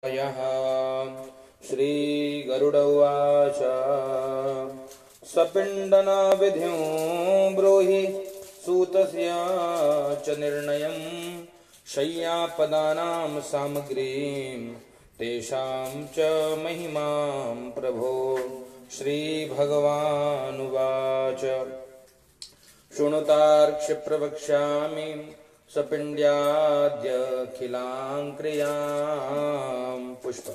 यः श्रीगरुड उवाच सपिण्डनाविधिं ब्रूहि सूतस्य च निर्णयं शय्यापदानां सामग्रीं तेषां च महिमां प्रभो। श्रीभगवानुवाच शृणुतार्क्ष्य प्रवक्ष्यामि सपिण्ड्याद्यखिलां क्रियां। पुष्प।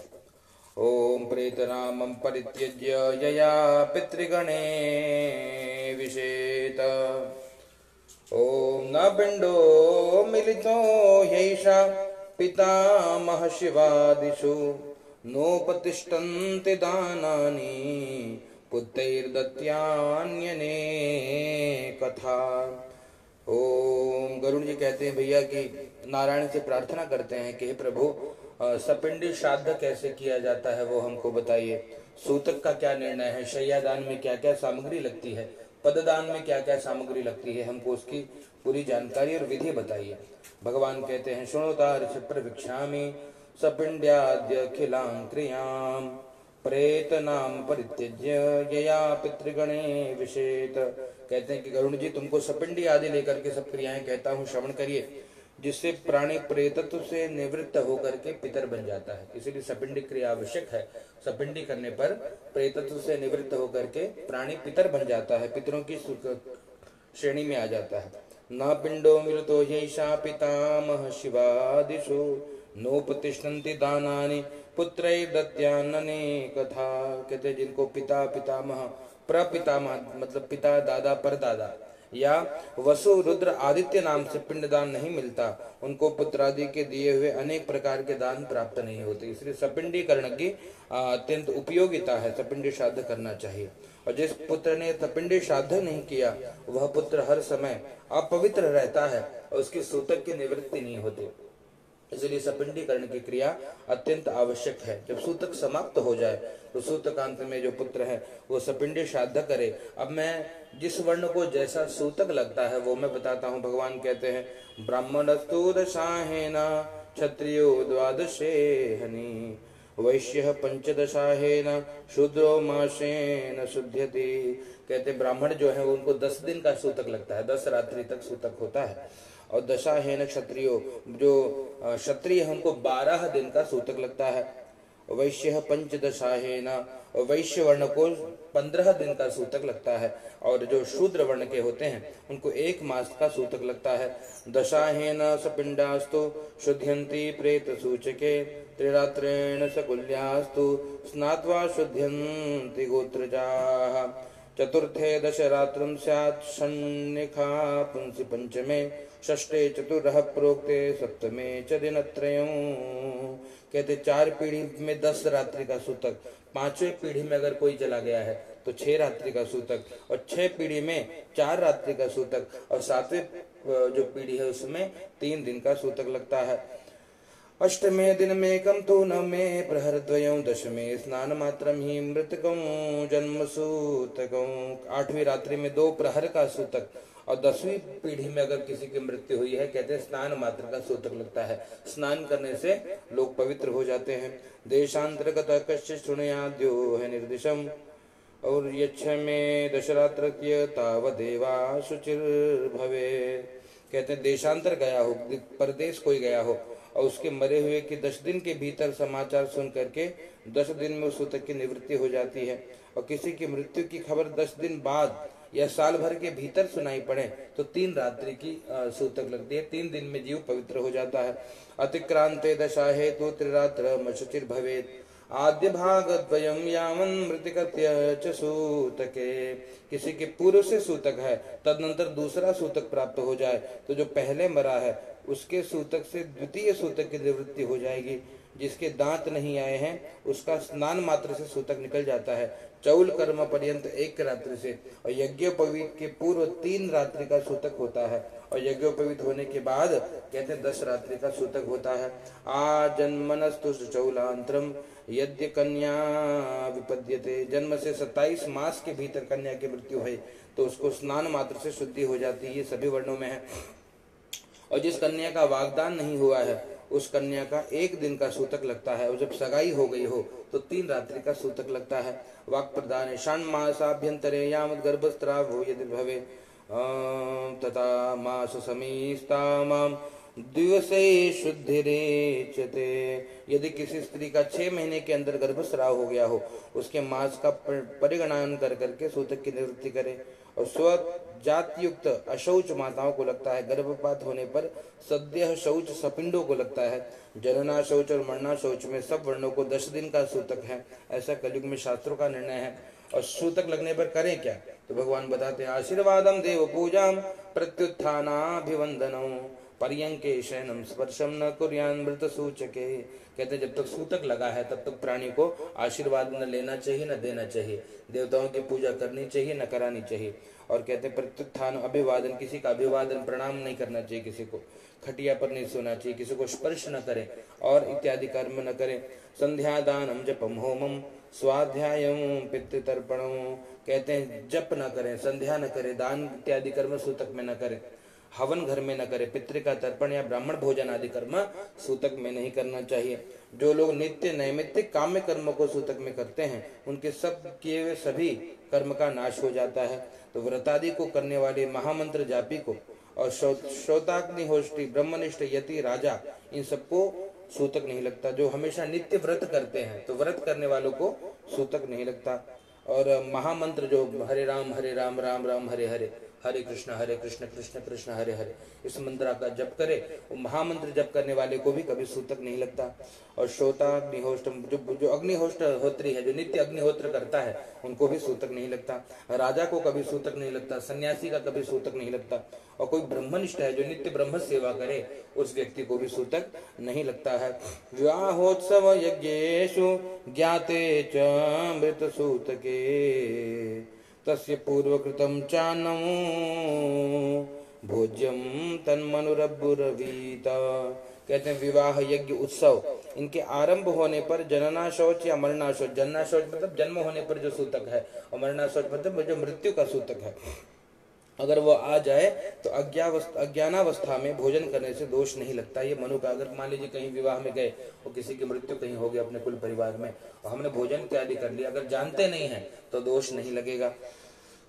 ओं प्रेतनामं परित्यज्य यया पितृगणे विशेत। ओं न पिण्डो मिलितो ह्यैषा पितामह शिवादिषु नोपतिष्ठन्ति दानानि पुत्रैर्दत्यान्यनेकथा। ओम गरुड़ जी कहते हैं भैया कि नारायण से प्रार्थना करते हैं कि हे प्रभु सपिंडी श्राद्ध कैसे किया जाता है वो हमको बताइए। सूतक का क्या निर्णय है, शय्यादान में क्या क्या सामग्री लगती है, पददान में क्या क्या सामग्री लगती है, हमको उसकी पूरी जानकारी और विधि बताइए। भगवान कहते हैं शृणुतार्क्ष प्रवक्ष्यामि सपिंड्याद्यखिलां क्रियां प्रेतनाम परित्यज्य यया पितृगणे विशेत। कहते हैं कि गरुड़ जी तुमको सपिंडी आदि लेकर के सब क्रियाएं कहता हूँ, श्रवण करिए, जिससे प्राणी प्रेतत्व से निवृत्त होकर के पितर बन जाता है। इसीलिए सपिंडी क्रिया आवश्यक है। सपिंडी करने पर प्रेतत्व से निवृत्त होकर के प्राणी पितर बन जाता है, पितरों की श्रेणी में आ जाता है। न पिंडो मिलतो यैषा पितामह शिवादिषु नोपतिष्ठन्ति दानानि पुत्रैर्दत्यान्यनेकथा। कहते जिनको पिता पितामह प्रपितामह मतलब पिता दादा परदादा या वसु रुद्र आदित्य नाम से पिंडदान नहीं मिलता, उनको पुत्र आदि के दिए हुए अनेक प्रकार के दान प्राप्त नहीं होते। इसलिए सपिंडीकरण की अत्यंत उपयोगिता है, सपिंडी श्राद्ध करना चाहिए। और जिस पुत्र ने सपिंडी श्राद्ध नहीं किया वह पुत्र हर समय अपवित्र रहता है और उसकी सूतक की निवृत्ति नहीं होती। इसलिए सपिंडीकरण की क्रिया अत्यंत आवश्यक है। जब सूतक समाप्त हो जाए तो सूतकांत में जो पुत्र है वो सपिंडी श्राद्ध करे। अब मैं जिस वर्ण को जैसा सूतक लगता है वो मैं बताता हूँ। भगवान कहते हैं ब्राह्मणस्तु दशाहेन क्षत्रियो द्वादशेहनि वैश्यः पंचदशाहेन शूद्रो मासेन शुध्यति। कहते ब्राह्मण जो है उनको 10 दिन का सूतक लगता है, 10 रात्रि तक सूतक होता है। और दशाहेन क्षत्रियो जो क्षत्रिय है उनको 12 दिन का सूतक लगता है। वैश्य पंचदशाहेन वैश्य वर्ण को 15 दिन का सूतक लगता है। और जो शूद्र वर्ण के होते हैं उनको 1 मास का सूतक लगता है। दशाहेन सपिंडास्तु शुध्यन्ति प्रेत सूचके त्रिरात्रेण सकुल्यास्तु स्नात्वा शुध्यन्ति गोत्रजाः। चतुर्थे दशरात्रं स्यात् षण्निखा पुंसि पंचमे षष्ठे चतुरः प्रोक्ते सप्तमे च दिनत्रयम्। कहते 4 पीढ़ी में 10 रात्रि का सूतक, 5वें पीढ़ी में अगर कोई चला गया है तो 6 रात्रि का सूतक, और 6 पीढ़ी में 4 रात्रि का सूतक, और 7वें जो पीढ़ी है उसमें 3 दिन का सूतक लगता है। अष्टमे दिन में कम तो नवमे प्रहरद्वयं दशमे स्नान मात्रम ही मृतकं जन्म सूतकं। 8वीं रात्रि में 2 प्रहर का सूतक, और 10वीं पीढ़ी में अगर किसी की मृत्यु हुई है कहते हैं स्नान मात्र का सूतक लगता है। स्नान करने से लोग पवित्र हो जाते हैं। देशांतर्गत कश्चित् शृणुयाद्यो है निर्दिशम और यच्छ में दशरात्रस्य तावदेवा शुचिर्भवे। कहते हैं देशांतर गया हो, परदेश कोई गया हो और उसके मरे हुए के 10 दिन के भीतर समाचार सुन करके 10 दिन में उस सूतक की निवृत्ति हो जाती है। और किसी की मृत्यु की खबर 10 दिन बाद या साल भर के भीतर सुनाई पड़े तो 3 रात्रि की सूतक लगती है। 3 दिन में जीव पवित्र हो जाता है। अतिक्रांते दशा हेतु त्रिरात्र शुचिर भवेत् आद्य भाग द्वयम यावन् मृतिकत्य च सूतके। किसी के पूर्व से सूतक है तदनंतर दूसरा सूतक प्राप्त हो जाए तो जो पहले मरा है उसके सूतक से द्वितीय सूतक की निवृत्ति हो जाएगी। जिसके दांत नहीं आए हैं उसका स्नान मात्र से सूतक निकल जाता है। चौल कर्म पर्यंत 1 रात्रि से, और यज्ञोपवीत के पूर्व 3 रात्रि का सूतक होता है, और यज्ञोपवीत होने के बाद कहते हैं 10 रात्रि का सूतक होता है। आजन्मनस्तु चौलांतरम यद्य कन्या विपद्यते। जन्म से 27 मास के भीतर कन्या की मृत्यु है तो उसको स्नान मात्र से शुद्धि हो जाती है। ये सभी वर्णों में है। और जिस कन्या का वागदान नहीं हुआ है उस कन्या का 1 दिन का सूतक लगता है, और जब सगाई हो गई हो तो 3 रात्रि का सूतक लगता है। वाक् प्रदान षण्मासाभ्यंतरे यावत् गर्भस्रावो यदि भवे तथा मास समीस्तामाम दिवसे शुद्धिरेचते। यदि किसी स्त्री का 6 महीने के अंदर गर्भस्राव हो गया हो, उसके मास का परिगणन कर करके सूतक की निवृत्ति करे। और स्वजाति युक्त अशौच माताओं को लगता है। गर्भपात होने पर सद्यः शौच सपिंडों को लगता है। जनना शौच और मरना शौच में सब वर्णों को 10 दिन का सूतक है, ऐसा कलयुग में शास्त्रों का निर्णय है। और सूतक लगने पर करें क्या, तो भगवान बताते हैं आशीर्वादम देव पूजाम प्रत्युत्थानाभिवंदनम पर्यंके शयनम स्पर्शम न कुर्यान मृत सूचके। कहते हैं जब तक सूतक लगा है तब तक प्राणी को आशीर्वाद न लेना चाहिए न देना चाहिए, देवताओं की पूजा करनी चाहिए न करानी चाहिए। और कहते हैं प्रत्युत्थान अभिवादन, किसी का अभिवादन प्रणाम नहीं करना चाहिए, किसी को खटिया पर नहीं सोना चाहिए, किसी को स्पर्श न करें और इत्यादि कर्म न करें। संध्यादानम जपम होमम स्वाध्यायम पितृतर्पणम। कहते हैं जप न करें, संध्या न करें, दान इत्यादि कर्म सूतक में न करें, हवन घर में न करे, पितृ का तर्पण या ब्राह्मण भोजन आदि कर्म सूतक में नहीं करना चाहिए। जो लोग नित्य नैमित्तिक काम्य कर्मों को सूतक में करते हैं उनके सब किए हुए सभी कर्म का नाश हो जाता है। तो व्रतादि को करने वाले महामंत्र जापी को और श्रोताग्निहोष्टि ब्रह्मनिष्ठ यति राजा इन सबको सूतक नहीं लगता। जो हमेशा नित्य व्रत करते हैं तो व्रत करने वालों को सूतक नहीं लगता। और महामंत्र जो हरे राम राम राम हरे हरे, हरे कृष्ण कृष्ण कृष्ण हरे हरे, इस मंत्र का जप करे, वो महामंत्र जप करने वाले को भी कभी सूतक नहीं लगता। और श्रोता अग्निहोष्ट जो अग्निहोत्री है, जो नित्य अग्निहोत्र करता है, उनको भी सूतक नहीं लगता। राजा को कभी सूतक नहीं लगता, सन्यासी का कभी सूतक नहीं लगता। और कोई ब्रह्मनिष्ठ है जो नित्य ब्रह्म सेवा करे, उस व्यक्ति को भी सूतक नहीं लगता है। विवाहोत्सव यज्ञेषु ज्ञाते च मृत सूतके तस्य पूर्वकृतं चान्नं भोज्यम तन्मनुरब्बुरवीता। कहते हैं विवाह यज्ञ उत्सव इनके आरंभ होने पर जनना शौच या मरना शौच, जनना शौच मतलब जन्म होने पर जो सूतक है, और मरना शौच मतलब जो मृत्यु का सूतक है, अगर वो आ जाए तो अज्ञानावस्था में भोजन करने से दोष नहीं लगता। ये मनु का, अगर मान लीजिए कहीं विवाह में गए और किसी की मृत्यु कहीं हो गई अपने कुल परिवार में और हमने भोजन इत्यादि कर लिया, अगर जानते नहीं है तो दोष नहीं लगेगा।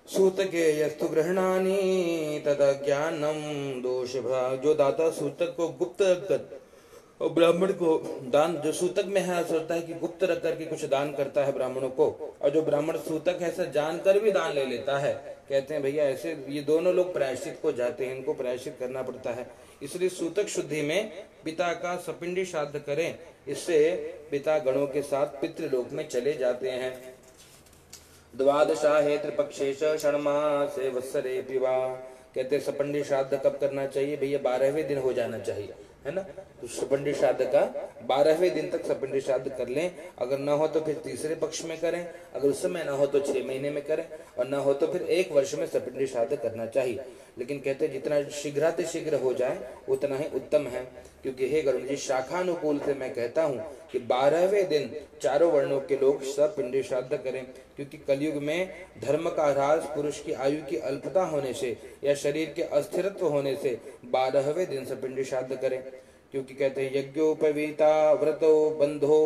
सूतके यस्तु गृहणानि तदा ज्ञानम दोष भाग। जो दाता सूतक को गुप्त रखकर और ब्राह्मण को दान, जो सूतक में है सोचता है कि गुप्त रख करके कुछ दान करता है ब्राह्मणों को, और जो ब्राह्मण सूतक है ऐसा जानकर भी दान ले लेता है, कहते हैं भैया ऐसे ये दोनों लोग प्रायश्चित को जाते हैं, इनको प्रायश्चित करना पड़ता है। इसलिए सूतक शुद्धि में पिता का सपिंडी श्राद्ध करें, इससे पिता गणों के साथ पितृलोक में चले जाते हैं। द्वादशाहे त्रिपक्षेश षण्मासे वत्सरे पिवा। कहते हैं सपिंडी श्राद्ध कब करना चाहिए भैया, 12वें दिन हो जाना चाहिए, है ना। तो सपिंडी श्राद्ध का 12वें दिन तक सपिंडी श्राद्ध कर लें। अगर न हो तो फिर तीसरे पक्ष में करें, अगर उस समय न हो तो 6 महीने में करें, और न हो तो फिर 1 वर्ष में सपिंडी श्राद्ध करना चाहिए। लेकिन कहते हैं जितना शीघ्रातिशीघ्र हो जाए उतना ही उत्तम है, क्योंकि हे गरुड़ जी शाखानुकूल से मैं कहता हूँ कि 12वें दिन चारों वर्णों के लोग सपिंडी श्राद्ध करें, क्योंकि कलयुग में धर्म का ह्रास, पुरुष की आयु की अल्पता होने से या शरीर के अस्थिरत्व होने से 12वें दिन सपिंडी श्राद्ध करें। क्योंकि कहते हैं यज्ञोपवीता व्रतो बंधो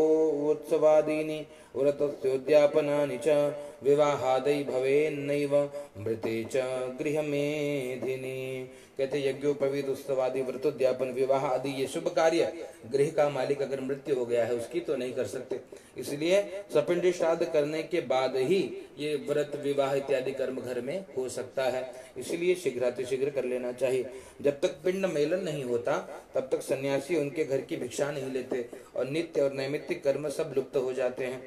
उत्सवादीनि व्रतोद्यापनानि च विवाहादि भवेन्नैव मृते च गृहमेधिनी। कहते यज्ञोपवीत उत्सवादि व्रतोद्यापन विवाह आदि ये शुभ कार्य गृह का मालिक अगर मृत्यु हो गया है उसकी तो नहीं कर सकते, इसलिए सपिंडी श्राद्ध करने के बाद ही ये व्रत विवाह इत्यादि कर्म घर में हो सकता है। इसलिए शीघ्रातिशीघ्र कर लेना चाहिए। जब तक पिंड मेलन नहीं होता तब तक सन्यासी उनके घर की भिक्षा नहीं लेते और नित्य और नैमित्तिक कर्म सब लुप्त हो जाते हैं।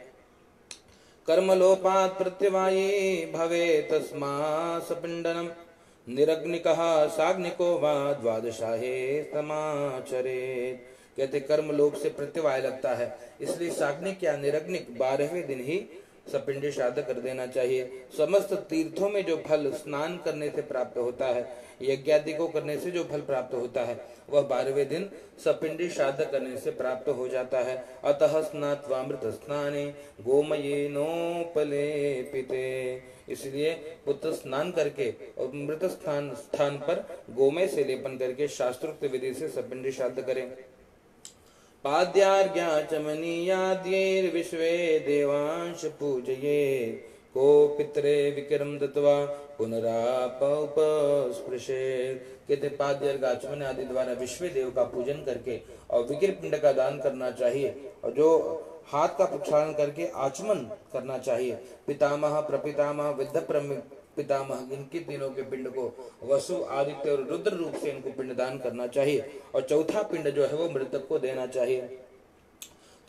कर्मलोपात् प्रत्यवाये भवे तस्मा सपिंडनम निरग्निकः साग्निको वा द्वादशाहे समाचरेत्। कहते कर्म लोक से प्रत्यवाय लगता है, इसलिए साग्निक या निरग्निक 12वें दिन ही सपिंडी श्राद्ध कर देना चाहिए। समस्त तीर्थों में जो फल स्नान करने से प्राप्त होता है, यज्ञादि को करने से जो फल प्राप्त होता है, वह 12वें दिन सपिंडी श्राद्ध करने से प्राप्त हो जाता है। अतः स्नात्वा मृत स्नाने गोमयेनोपलेपिते। इसलिए पुत्र स्नान करके और मृत स्थान पर गोमय से लेपन करके शास्त्रोक्त विधि से सपिंडी श्राद्ध करें। पाद्यार्घ्या च मनीयाद्यैर्विश्वे देवांश पूजये को पितरे विक्रम दत्वा पुनरापस्पृशे। कहते पाद्य आचमन आदि द्वारा विश्व देव का पूजन करके और विकिर पिंड का दान करना चाहिए और जो हाथ का प्रक्षालन करके आचमन करना चाहिए। पितामह प्रपितामह विद्ध पितामह इनके तीनों के पिंड को वसु आदित्य और रुद्र रूप से इनको पिंड दान करना चाहिए और चौथा पिंड जो है वो मृतक को देना चाहिए।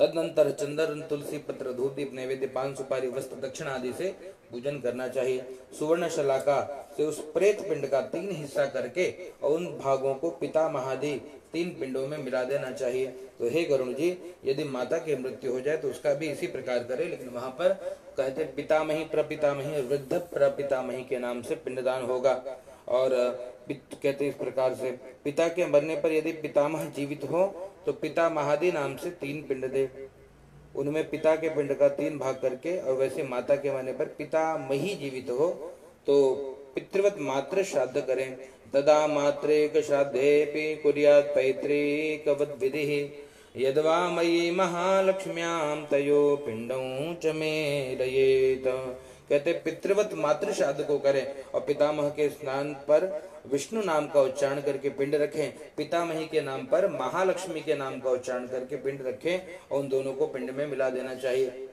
तदनंतर चंदन तुलसी पत्र धूप दीप नैवेद्य पान सुपारी वस्त्र दक्षिण आदि से पूजन करना चाहिए। सुवर्ण शलाका से उस प्रेत पिंड का 3 हिस्सा करके और उन भागों को पिता महादि 3 पिंडों में मिला देना चाहिए। तो हे गरुण जी, यदि माता की मृत्यु हो जाए तो उसका भी इसी प्रकार करे, लेकिन वहां पर कहते पितामही प्रपितामही वृद्ध प्रपितामही के नाम से पिंडदान होगा। और कहते इस प्रकार से पिता के मरने पर यदि पितामह जीवित हो तो पिता महादि नाम से 3 पिंड दे, उनमें पिता के पिंड का 3 भाग करके। और वैसे माता के मरने पर पिता मही जीवित हो तो पितृवत मात्र श्राद्ध करें। तदा मात्रेक श्राद्धेपि कुर्यात् पैतृकवद् विधिः यद्वा मयि महालक्ष्म्यां तयो पिंडं च मेलयेत। कहते पितृवत मातृ श्राद्ध को करें और पितामह के स्नान पर विष्णु नाम का उच्चारण करके पिंड रखें, पितामही के नाम पर महालक्ष्मी के नाम का उच्चारण करके पिंड रखें और उन दोनों को पिंड में मिला देना चाहिए।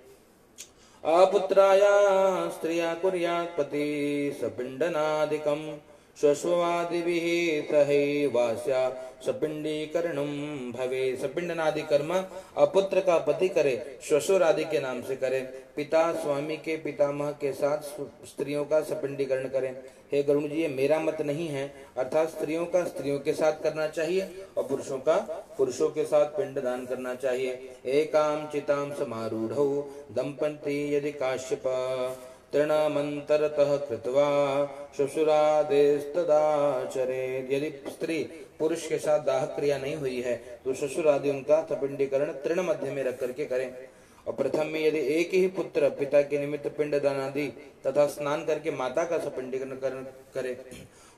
अपुत्राया स्त्रिया कुर्यात् पति सपिंडनादिकम् श्वश्वादिभिः सहैवास्या सपिंडीकरणं भवे। सपिंडनादि कर्म अपुत्र का पति करे, श्वशुर आदि के नाम से करे। पिता स्वामी के पितामह के साथ स्त्रियों का सपिंडीकरण करें। हे गरुण जी, ये मेरा मत नहीं है, अर्थात स्त्रियों का स्त्रियों के साथ करना चाहिए और पुरुषों का पुरुषों के साथ पिंड दान करना चाहिए। एकाम चिताम समारूढ़ौ दंपति यदि काश्यप तृणमंतरतः कृत्वा श्वशुरादेस्तदाचरेत्। यदि स्त्री पुरुष के साथ दाह क्रिया नहीं हुई है तो श्वशुर आदि उनका सपिंडीकरण तृण मध्य में रख करके करें। और प्रथम में यदि एक ही पुत्र पिता के निमित्त पिंड दान आदि तथा स्नान करके माता का सपिंडीकरण करे।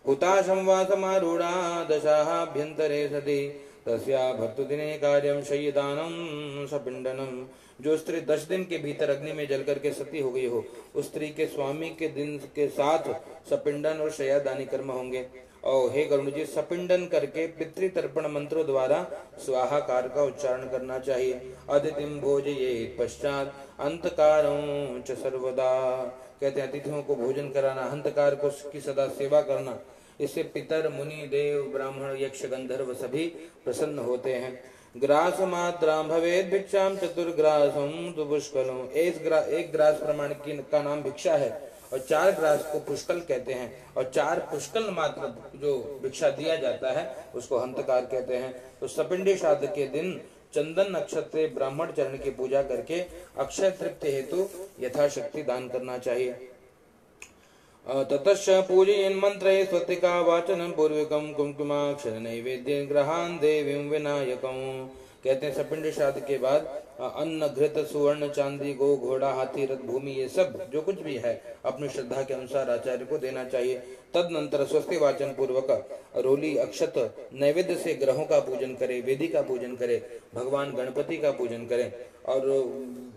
हुताशं वा समारूढ़ा दशाभ्यंतरे सति तस्या भर्तुदिने कार्यं शय्यदानं सपिंडनम्। जो स्त्री 10 दिन के भीतर अग्नि में जल करके सती हो गई हो, उस स्त्री के स्वामी के दिन के साथ सपिंडन और शय्यादानी कर्म होंगे। और हे गरुण जी, सपिंडन करके पितृतर्पण मंत्रों द्वारा स्वाहाकार का उच्चारण करना चाहिए। अतिथिं भोजयेत् पश्चात् अंतकारं च सर्वदा। कहते हैं अतिथियों को भोजन कराना, अंतकार को की सदा सेवा करना, इससे पितर मुनि देव ब्राह्मण यक्ष गंधर्व सभी प्रसन्न होते हैं। ग्रास मात्रां भवेत् भिक्षां चतुर्ग्रासं तु पुष्कलम्। एक ग्रास प्रमाण का नाम भिक्षा है और 4 ग्रास को पुष्कल कहते हैं। और 4 पुष्कल मात्र जो भिक्षा दिया जाता है उसको हंतकार कहते हैं। तो सपिंडी श्राद्ध के दिन चंदन नक्षत्र ब्राह्मण चरण की पूजा करके अक्षय तृप्ति हेतु यथाशक्ति दान करना चाहिए। ततश्च पूजयन् मंत्रे स्वस्तिका वाचनं पूर्वकं कुंकुमाक्षर नैवेद्य ग्रहान् देवीं विनायकं। कहते हैं सपिंड श्राद्ध के बाद अन्न घृत सुवर्ण चांदी गो घोड़ा हाथी रथ भूमि ये सब जो कुछ भी है अपनी श्रद्धा के अनुसार आचार्य को देना चाहिए। तदनंतर स्वस्ति वाचन पूर्वक रोली अक्षत नैवेद्य से ग्रहों का पूजन करे, वेदी का पूजन करे, भगवान गणपति का पूजन करें और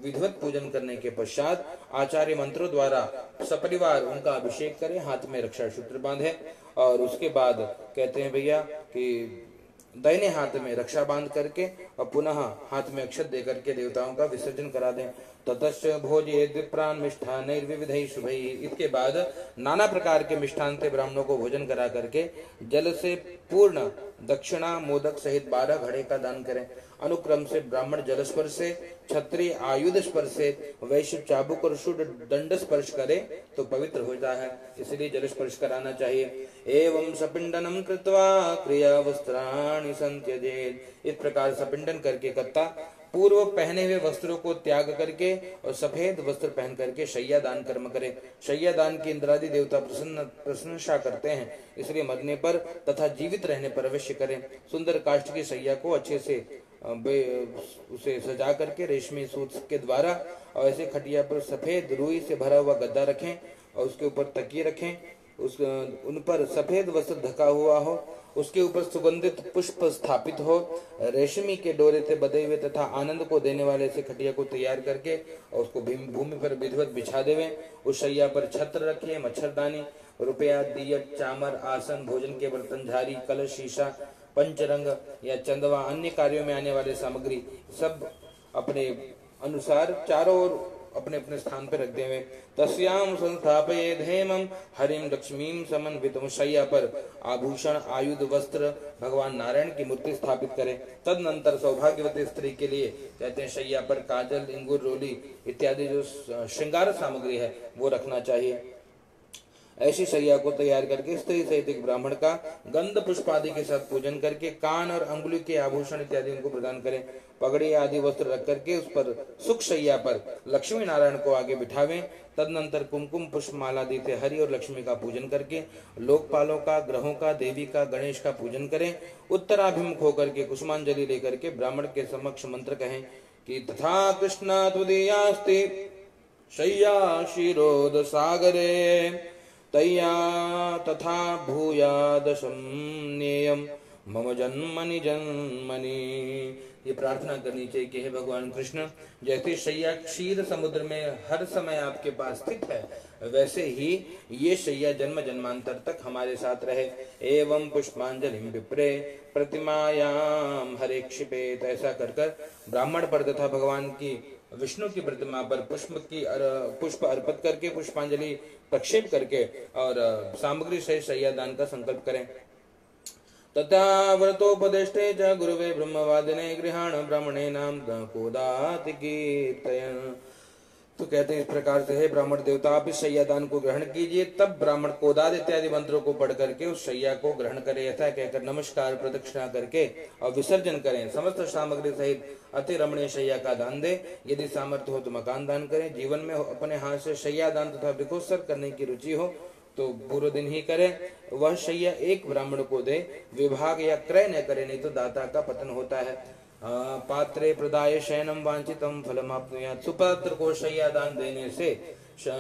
विधिवत पूजन करने के पश्चात आचार्य मंत्रों द्वारा सपरिवार उनका अभिषेक करें, हाथ में रक्षा सूत्र बांधे और उसके बाद कहते हैं भैया कि दाहिने हाथ में रक्षा बांध करके और पुनः हाथ में अक्षत दे करके देवताओं का विसर्जन करा दें। ततश्च भोजयेत् विप्रान् मिष्ठान्नैर्विविधैः शुभैः। इसके बाद नाना प्रकार के मिष्ठान से ब्राह्मणों को भोजन करा करके जल से पूर्ण दक्षिणा मोदक सहित 12 घड़े का दान करें। अनुक्रम से ब्राह्मण जल स्पर्श से, क्षत्रिय आयुध स्पर्श से, वैश्य चाबुक और शूद्र दंड स्पर्श करे तो पवित्र होता है, इसलिए जल स्पर्श कराना चाहिए। एवं सपिंडनम कृत्वा क्रिया वस्त्राणि संत्यजेत्। इस प्रकार सपिंडन करके कर्ता पूर्व पहने हुए वस्त्रों को त्याग करके और सफेद वस्त्र पहन करके शय्या दान कर्म करे। शय्या दान की इंद्रादि देवता प्रशंसा करते हैं, इसलिए मरने पर तथा जीवित रहने पर अवश्य करें। सुंदर काष्ठ की शय्या को अच्छे से उसे सजा करके रेशमी सूत के द्वारा और ऐसे खटिया पर सफेद रुई से भरा हुआ गद्दा रखें और उसके ऊपर तकिए रखें। उन पर सफेद वस्त्र ढका हुआ हो, उसके ऊपर सुगंधित पुष्प स्थापित हो, रेशमी के डोरे से बंधे हुए तथा आनंद को देने वाले से खटिया को तैयार करके और उसको भूमि पर विधिवत बिछा देवे। उस शैया पर छत्र रखे, मच्छरदानी, रुपया, दियत, चामर, आसन, भोजन के बर्तन, झारी, कलश, शीशा, पंचरंग या चंदवा, अन्य कार्यों में आने वाले सामग्री सब अपने अनुसार चारों ओर अपने अपने स्थान पर रख देवे। तस्याम संस्थापयेद हेमं हरिम लक्ष्मीम समन्वितम, शैया पर आभूषण, आयुध, वस्त्र, भगवान नारायण की मूर्ति स्थापित करें। तदनंतर सौभाग्यवती स्त्री के लिए कहते हैं शैया पर काजल, इंगुर, रोली इत्यादि जो श्रृंगार सामग्री है वो रखना चाहिए। ऐसी शैया को तैयार करके स्त्री सहित एक ब्राह्मण का गंध पुष्प आदि के साथ पूजन करके कान और अंगुली के आभूषण इत्यादि उनको प्रदान करें। पगड़ी आदि वस्त्र रख करके उस पर सुख शैया पर लक्ष्मी नारायण को आगे बिठावें। तदनंतर कुमकुम पुष्प माला आदि से हरि और लक्ष्मी का पूजन करके लोकपालों का, ग्रहों का, देवी का, गणेश का पूजन करें। उत्तराभिमुख होकर के कुसुमांजलि लेकर के ब्राह्मण के समक्ष मंत्र कहें कि तथा कृष्णा तुदीयास्ति शय्या क्षीरोद सागरे तैया तथा भूयादशम नेयम मम जन्मनि जन्मनि। ये प्रार्थना करनी चाहिए कि हे भगवान कृष्ण, जैसे शैया क्षीर समुद्र में हर समय आपके पास स्थित है, वैसे ही ये शैया जन्म जन्मांतर तक हमारे साथ रहे। एवं पुष्पांजलि विप्रे प्रतिमायाम हरे क्षिपेत, ऐसा कर कर ब्राह्मण पर तथा भगवान की विष्णु की प्रतिमा पर पुष्प अर्पित करके पुष्पांजलि प्रक्षेप करके और सामग्री से शैया दान का संकल्प करें। तथा व्रतोपदेष्टे च गुरुवे ब्रह्मवादिने गृहाण ब्राह्मणे नाम कोदाति कीर्तयन्। तो कहते हैं इस प्रकार से हे ब्राह्मण देवता, आप इस शैया दान को ग्रहण कीजिए। तब ब्राह्मण कोदाद इत्यादि मंत्रों को पढ़ करके उस शैया को ग्रहण करें। ऐसा कहकर नमस्कार प्रदक्षिणा करके और विसर्जन करें। समस्त सामग्री सहित अति रमणीय शैया का दान दे। यदि सामर्थ्य हो तो मकान दान करें। जीवन में अपने हाथ से शैया दान तथा वृक्षोत्सर्ग करने की रुचि हो तो पूरे दिन ही करे। वह शैया एक ब्राह्मण को दे, विभाग या क्रय न करे, नहीं तो दाता का पतन होता है। पात्रे प्रदाय शयनम वांछितम फलमाप्नुयात्, सुपात्र को शैया दान देने से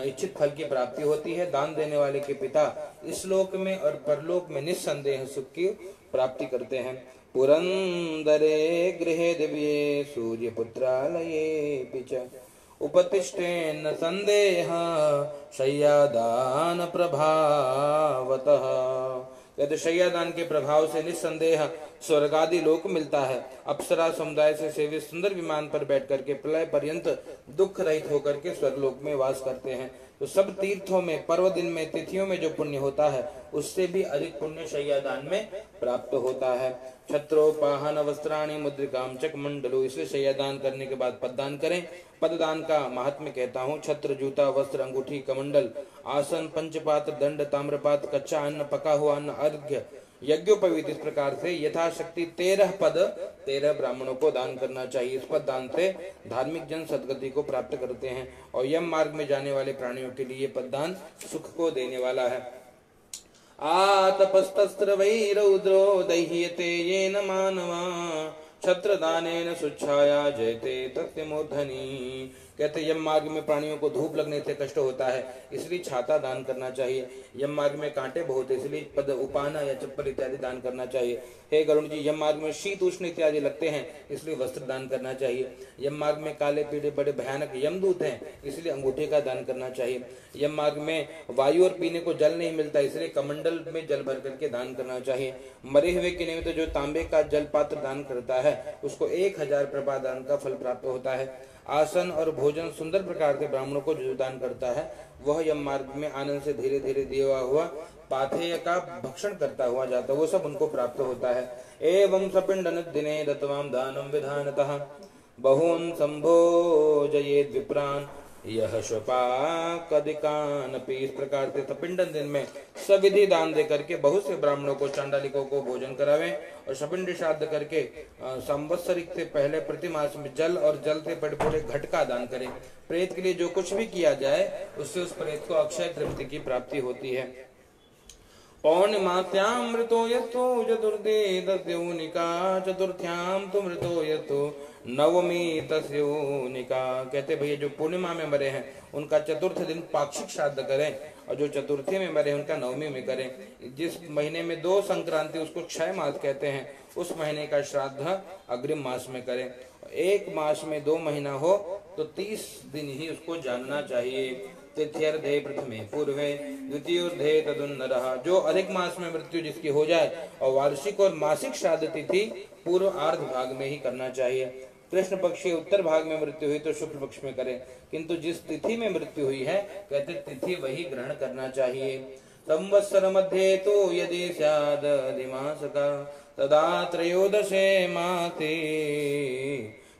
इच्छित फल की प्राप्ति होती है। दान देने वाले के पिता इस लोक में और परलोक में निस्संदेह सुख की प्राप्ति करते हैं। पुरंदरे गृहे दिव्ये सूर्य पुत्रालये पिच उपतिष्ठेन संदेह शय्यादान प्रभावतः। कहते शय्यादान के प्रभाव से निस्संदेह स्वर्गादि लोक मिलता है। अप्सरा समुदाय से सेवित सुंदर विमान पर बैठ करके प्रलय पर्यंत दुख रहित होकर के स्वर्गलोक में वास करते हैं। तो सब तीर्थों में, पर्व दिन में, तिथियों में जो पुण्य होता है उससे भी अधिक पुण्य शय्यादान में प्राप्त होता है। छत्रोपाहन वस्त्राणि मुद्रिकाम चक मंडलो, इसलिए शय्यादान करने के बाद पददान करें। पददान का महात्म्य कहता हूँ। छत्र, जूता, वस्त्र, अंगूठी, कमंडल, आसन, पंचपात्र, दंड, ताम्रपात्र, कच्चा अन्न, पका हुआ अन्न, अर्घ्य, यज्ञोपवीत, इस प्रकार से यथाशक्ति 13 पद 13 ब्राह्मणों को दान करना चाहिए। इस पद दान से धार्मिक जन सदगति को प्राप्त करते हैं और यम मार्ग में जाने वाले प्राणियों के लिए पद दान सुख को देने वाला है। आतपस्तस्त्र वै रौद्रो दह्यते येन मानवा छत्रदानेन सुच्छाया जयते तस्य मूर्धनि। कहते यम मार्ग में प्राणियों को धूप लगने से कष्ट होता है, इसलिए छाता दान करना चाहिए। यम मार्ग में कांटे बहुत है, इसलिए पद उपाना या चप्पल इत्यादि दान करना चाहिए। हे गरुण जी, यम मार्ग में शीत उष्ण इत्यादि लगते हैं, इसलिए वस्त्र दान करना चाहिए। यम मार्ग में काले पीड़े बड़े भयानक यमदूत हैं, इसलिए अंगूठे का दान करना चाहिए। यम मार्ग में वायु और पीने को जल नहीं मिलता, इसलिए कमंडल में जल भर करके दान करना चाहिए। मरे हुए के निमित्त जो तांबे का जल पात्र दान करता है उसको 1000 प्रभा दान का फल प्राप्त होता है। आसन और भोजन सुंदर प्रकार से ब्राह्मणों को जो दान करता है वह यम मार्ग में आनंद से धीरे धीरे दिया हुआ पाथेय का भक्षण करता हुआ जाता, वो सब उनको प्राप्त होता है। एवं सपिंडन दिने दत्वाम दानम विधानतः बहून् संभोजयेत् विप्रान् यह श्वपाकदिकानपि। इस प्रकार से सपिंडन दिन में सविधि दान दे करके बहुत से ब्राह्मणों को, चांडालिकों को भोजन करावें और सपिंड श्राद्ध करके संवत्सरिक से पहले प्रतिमास में जल और जल से बड़े घट का दान करें। प्रेत के लिए जो कुछ भी किया जाए उससे उस प्रेत को अक्षय तृप्ति की प्राप्ति होती है। पौर्णिमास्यां मृतो यस्तु चतुर्थे दस्यूनिका चतुर्थ्यां तु मृतो यस्तु नवमी तस्योनिका। कहते भैया जो पूर्णिमा में मरे हैं उनका चतुर्थ दिन पाक्षिक श्राद्ध करें, और जो चतुर्थी में मरे उनका नवमी में करें। जिस महीने में 2 संक्रांति उसको क्षय मास कहते हैं, उस महीने का श्राद्ध अग्रिम मास में करें। एक मास में 2 महीना हो तो 30 दिन ही उसको जानना चाहिए। तिथ्यर्धे प्रथमे पूर्वे द्वितीयोर्धे तदुन्नरः। जो अधिक मास में मृत्यु जिसकी हो जाए और वार्षिक और मासिक श्राद्ध तिथि पूर्व आर्ध भाग में ही करना चाहिए। कृष्ण पक्ष के उत्तर भाग में मृत्यु हुई तो शुक्ल पक्ष में करें, किंतु जिस तिथि में मृत्यु हुई है कहते तिथि वही ग्रहण करना चाहिए। संवत्सर मध्ये तो यदि स्याद अधिमासका तदा त्रयोदशे मासे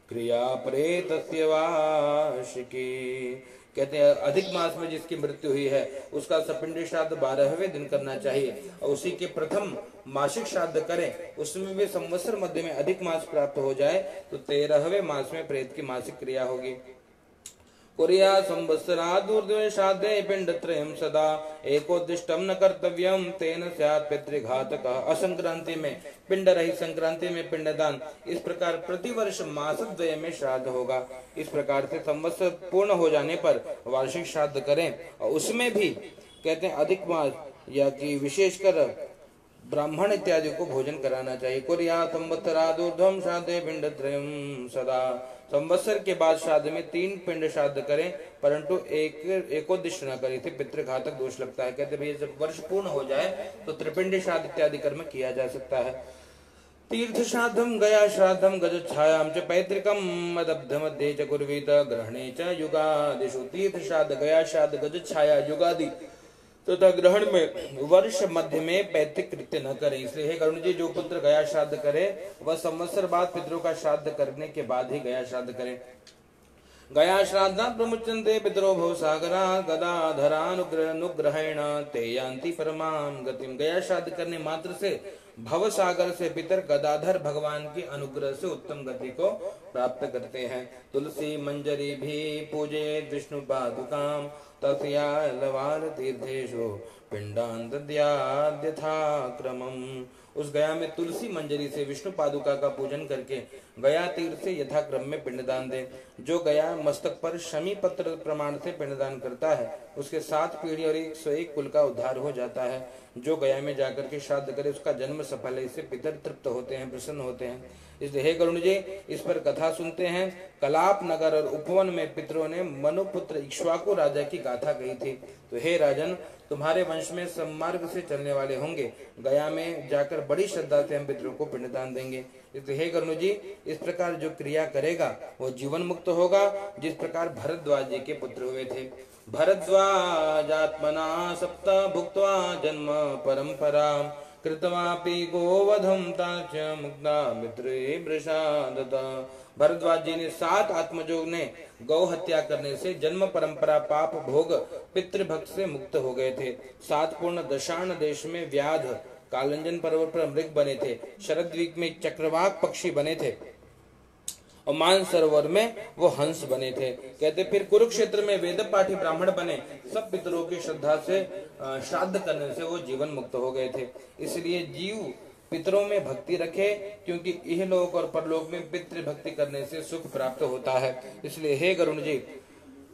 क्रिया प्रेतस्य वार्षिकी। कहते हैं अधिक मास में जिसकी मृत्यु हुई है उसका सपिंडी श्राद्ध 12वें दिन करना चाहिए, और उसी के प्रथम मासिक श्राद्ध करें। उसमें भी संवत्सर मध्य में अधिक मास प्राप्त हो जाए तो 13वें मास में प्रेत की मासिक क्रिया होगी। कुर्या संवत्सरादूर्ध्वे श्राद्धे पिंडत्रयम् सदा एकोद्दिष्टं न कर्तव्यं तेन स्यात् पितृघातकः। असंक्रांति में पिंड रहित, संक्रांति में पिंडदान, इस प्रकार प्रतिवर्ष मासद्वय में श्राद्ध होगा। इस प्रकार से संवत्सर पूर्ण हो जाने पर वार्षिक श्राद्ध करें, और उसमें भी कहते हैं अधिक मास या कि विशेषकर ब्राह्मण इत्यादि को भोजन कराना चाहिए। कुर्या संवत्सरादूर्ध्वं श्राद्धे पिंडत्रयम् सदा। संवत्सर के बाद श्राद्ध में 3 पिंड श्राद्ध करें, परंतु एकोद्दिष्ट न करें, इसे पितृघातक दोष लगता है। कहते भैया जब वर्ष पूर्ण हो जाए तो त्रिपिंडी श्राद्ध इत्यादि कर्म किया जा सकता है। तीर्थ श्राद्धम गया श्राद्धम गजच्छायां च पैतृकम मदब्ध मध्ये च कुर्वीत ग्रहणे च युगादिषु। तीर्थ श्राद्ध, गया श्राद्ध, गजच्छाया, युगादि तथा ग्रहण में वर्ष मध्य में पैतृक कृत्य न करे। इसलिए हे गरुण जी, जो पुत्र गया श्राद्ध करे वह संवत्सर बाद पितरों का श्राद्ध करने के बाद ही गया श्राद्ध करे। गया श्राद्धा प्रमुच्यन्ते पितरो भवसागरा गदाधरानुग्रहेण ते यान्ति परमां गतिम। गया श्राद्ध करने मात्र से भव सागर से पितर गदाधर भगवान के अनुग्रह से उत्तम गति को प्राप्त करते हैं। तुलसी मंजरी भी पूजे विष्णु पादुकाम तस्या लवाल तीर्थेषु पिंडान दद्याद् यथा क्रमम्। उस गया में तुलसी मंजरी से विष्णु पादुका का पूजन करके गया तीर्थ से यथा क्रम में पिंडदान दे। जो गया मस्तक पर शमी पत्र प्रमाण से पिंडदान करता है उसके 7 पीढ़ी और 101 कुल का उद्धार हो जाता है। जो गया में जाकर के श्राद्ध करे उसका जन्म सफल है, इससे पितर तृप्त होते हैं, प्रसन्न होते हैं। इसलिए हे गरुण जी, इस पर कथा सुनते हैं। कलाप नगर और उपवन में पितरों ने मनुपुत्र इक्ष्वाकु राजा की गाथा कही थी। तो हे राजन, तुम्हारे वंश में सम्मार्ग से चलने वाले होंगे। गया में जाकर बड़ी श्रद्धा से हम पितरों को पिंडदान देंगे। इसलिए हे गरुण जी, इस प्रकार जो क्रिया करेगा वो जीवन मुक्त होगा, जिस प्रकार भरद्वाज जी के पुत्र हुए थे। भरद्वाजात्मना सप्त भुक्त्वा जन्म परंपरा कृतवापि गोवधम ताच मुक्ता मित्रे वृषादता। भरद्वाज जी ने 7 आत्मजोग ने गौ हत्या करने से जन्म परंपरा पाप भोग पितृभक्त से मुक्त हो गए थे। 7 पूर्ण दशार्ण देश में व्याध कालंजन पर्वत पर मृग बने थे, शरद्वीप में चक्रवाक पक्षी बने थे और मान सरोवर में वो हंस बने थे। कहते फिर कुरुक्षेत्र में वेद पाठी ब्राह्मण बने। सब पितरों की श्रद्धा से श्राद्ध करने से वो जीवन मुक्त हो गए थे। इसलिए जीव पितरों में भक्ति रखे, क्योंकि इहलोक और परलोक में पितृ भक्ति करने से सुख प्राप्त होता है। इसलिए हे गरुण जी,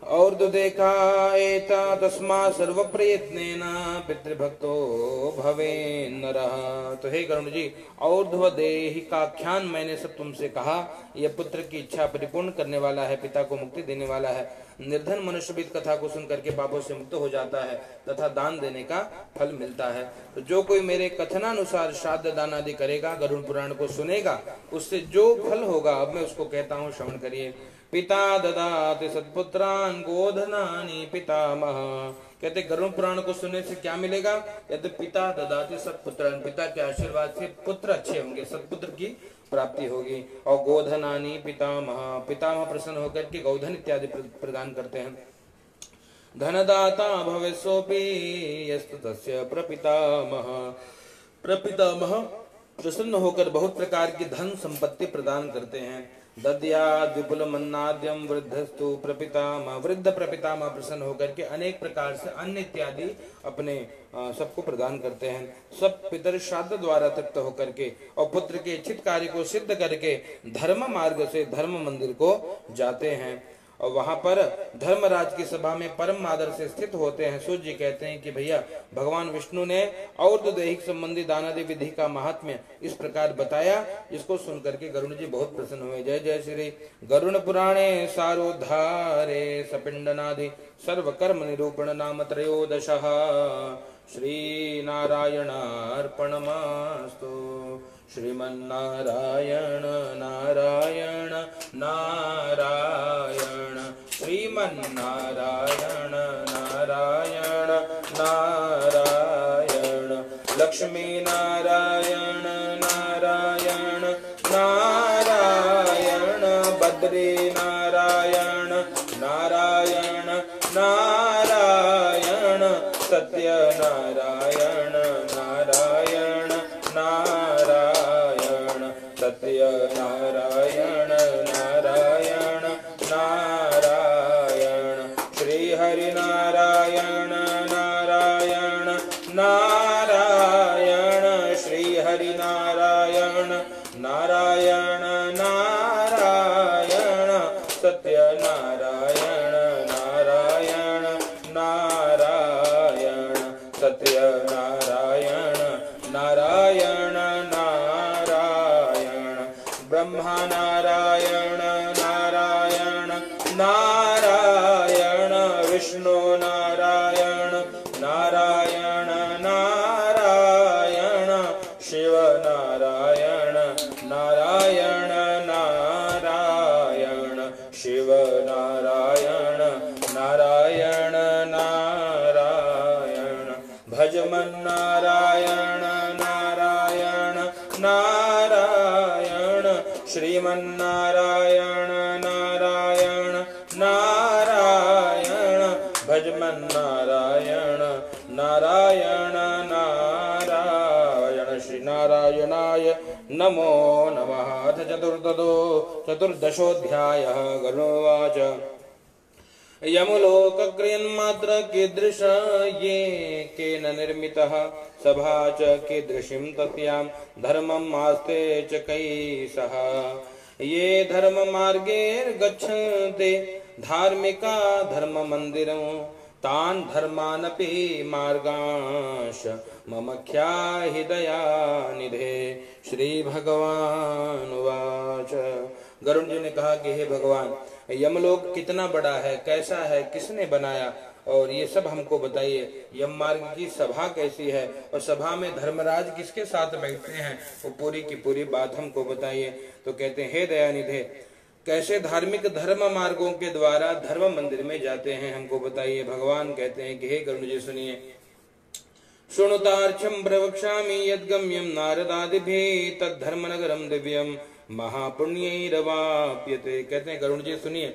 और तो देखा एता तस्मा सर्व प्रयत्नेन पितृभक्तो भवे नरः। तो हे गरुण जी, और देहि का आख्यान मैंने सब तुमसे कहा। यह पुत्र की इच्छा परिपूर्ण करने वाला है, पिता को मुक्ति देने वाला है। निर्धन मनुष्य भी कथा को सुन करके पापों से मुक्त हो जाता है तथा दान देने का फल मिलता है। तो जो कोई मेरे कथनानुसार श्राद्ध दान आदि करेगा, गरुड़ पुराण को सुनेगा, उससे जो फल होगा अब मैं उसको कहता हूँ, श्रवण करिए। पिता ददाति सत्पुत्रान् गोधनानि पितामह। कहते गरुड़ पुराण को सुनने से क्या मिलेगा? कहते पिता ददाति सत्पुत्रान्, पिता के आशीर्वाद से पुत्र अच्छे होंगे, सत्पुत्र की प्राप्ति होगी। और गोधनानि पितामह, पितामह प्रसन्न होकर के गोधन इत्यादि प्रदान करते हैं। धनदाता भवेत्सोऽपि यस्तु तस्य प्रपितामह, प्रपितामह प्रसन्न होकर बहुत प्रकार की धन संपत्ति प्रदान करते हैं। दद्यात् विपुलमन्नाद्यं वृद्धस्तु प्रपितामह। वृद्ध प्रपितामह प्रसन्न होकर के अनेक प्रकार से अन्न इत्यादि अपने सबको प्रदान करते हैं। सब पितर श्राद्ध द्वारा तृप्त होकर के और पुत्र के इच्छित कार्य को सिद्ध करके धर्म मार्ग से धर्म मंदिर को जाते हैं और वहां पर धर्मराज की सभा में परम आदर से स्थित होते हैं। सूर्य जी कहते हैं कि भैया भगवान विष्णु ने और तो दैहिक संबंधी दानादि विधि का महात्म्य इस प्रकार बताया, जिसको सुन करके गरुण जी बहुत प्रसन्न हुए। जय जय श्री गरुण पुराणे सारोद्धारे सपिंडनादि सर्व कर्म निरूपण नाम त्रयोदशः। श्री नारायणार्पणमस्तु। श्रीमन्नारायण नारायण नारायण श्रीमन्नारायण नारायण नारायण लक्ष्मी नारायण नारायण नारायण बद्री नारायण नारायण नारायण सत्य नारायण नारायण नारायण सत्य नारायण नारायण नारायण श्री हरि नारायण नारायण नारायण श्री हरि नारायण नारायण नारायण सत्य नारायण नारायण नारायण सत्य नारायण नारायण नारायण ब्रह्मा नारायण नारायण नारायण विष्णु नारायण नारायण नारायण शिव नारायण नारायण नारायण शिव नारायण नारायण नारायण भजमन नारायण नारायण नारायण श्रीमन्नारायण नारायण नारायण भजमन नारायण नारायण नारायण श्री नारायणाय नमो नमः। अथ चतुर्दशोऽध्यायः। गरुडोवाच यमलोकक्रियन्मात्र कीदृश ये केन निर्मितः सभा च कीदृशीं तस्यां धर्मम् आस्ते च कैसः। ये धर्ममार्गैर्गच्छन्ते धार्मिका धर्ममन्दिरं तान् धर्मानपि मार्गांश मम ख्याहि दयानिधे। श्री भगवान उवाच। गरुण जी ने कहा कि हे भगवान, यमलोक कितना बड़ा है, कैसा है, किसने बनाया, और ये सब हमको बताइए। यम मार्ग की सभा कैसी है और सभा में धर्मराज किसके साथ बैठते हैं, वो पूरी की पूरी बात हमको बताइए। तो कहते हैं, हे दयानिधे, कैसे धार्मिक धर्म मार्गों के द्वारा धर्म मंदिर में जाते हैं, हमको बताइए। भगवान कहते हैं कि हे गरुड़ जी सुनिए। शृणुतार्चम प्रवक्ष्यामि यद्गम्यं नारदादिभिः तद्धर्म नगरम दिव्यम महापुण्यैरवाप्यते। कहते हैं गरुड़ जी सुनिए,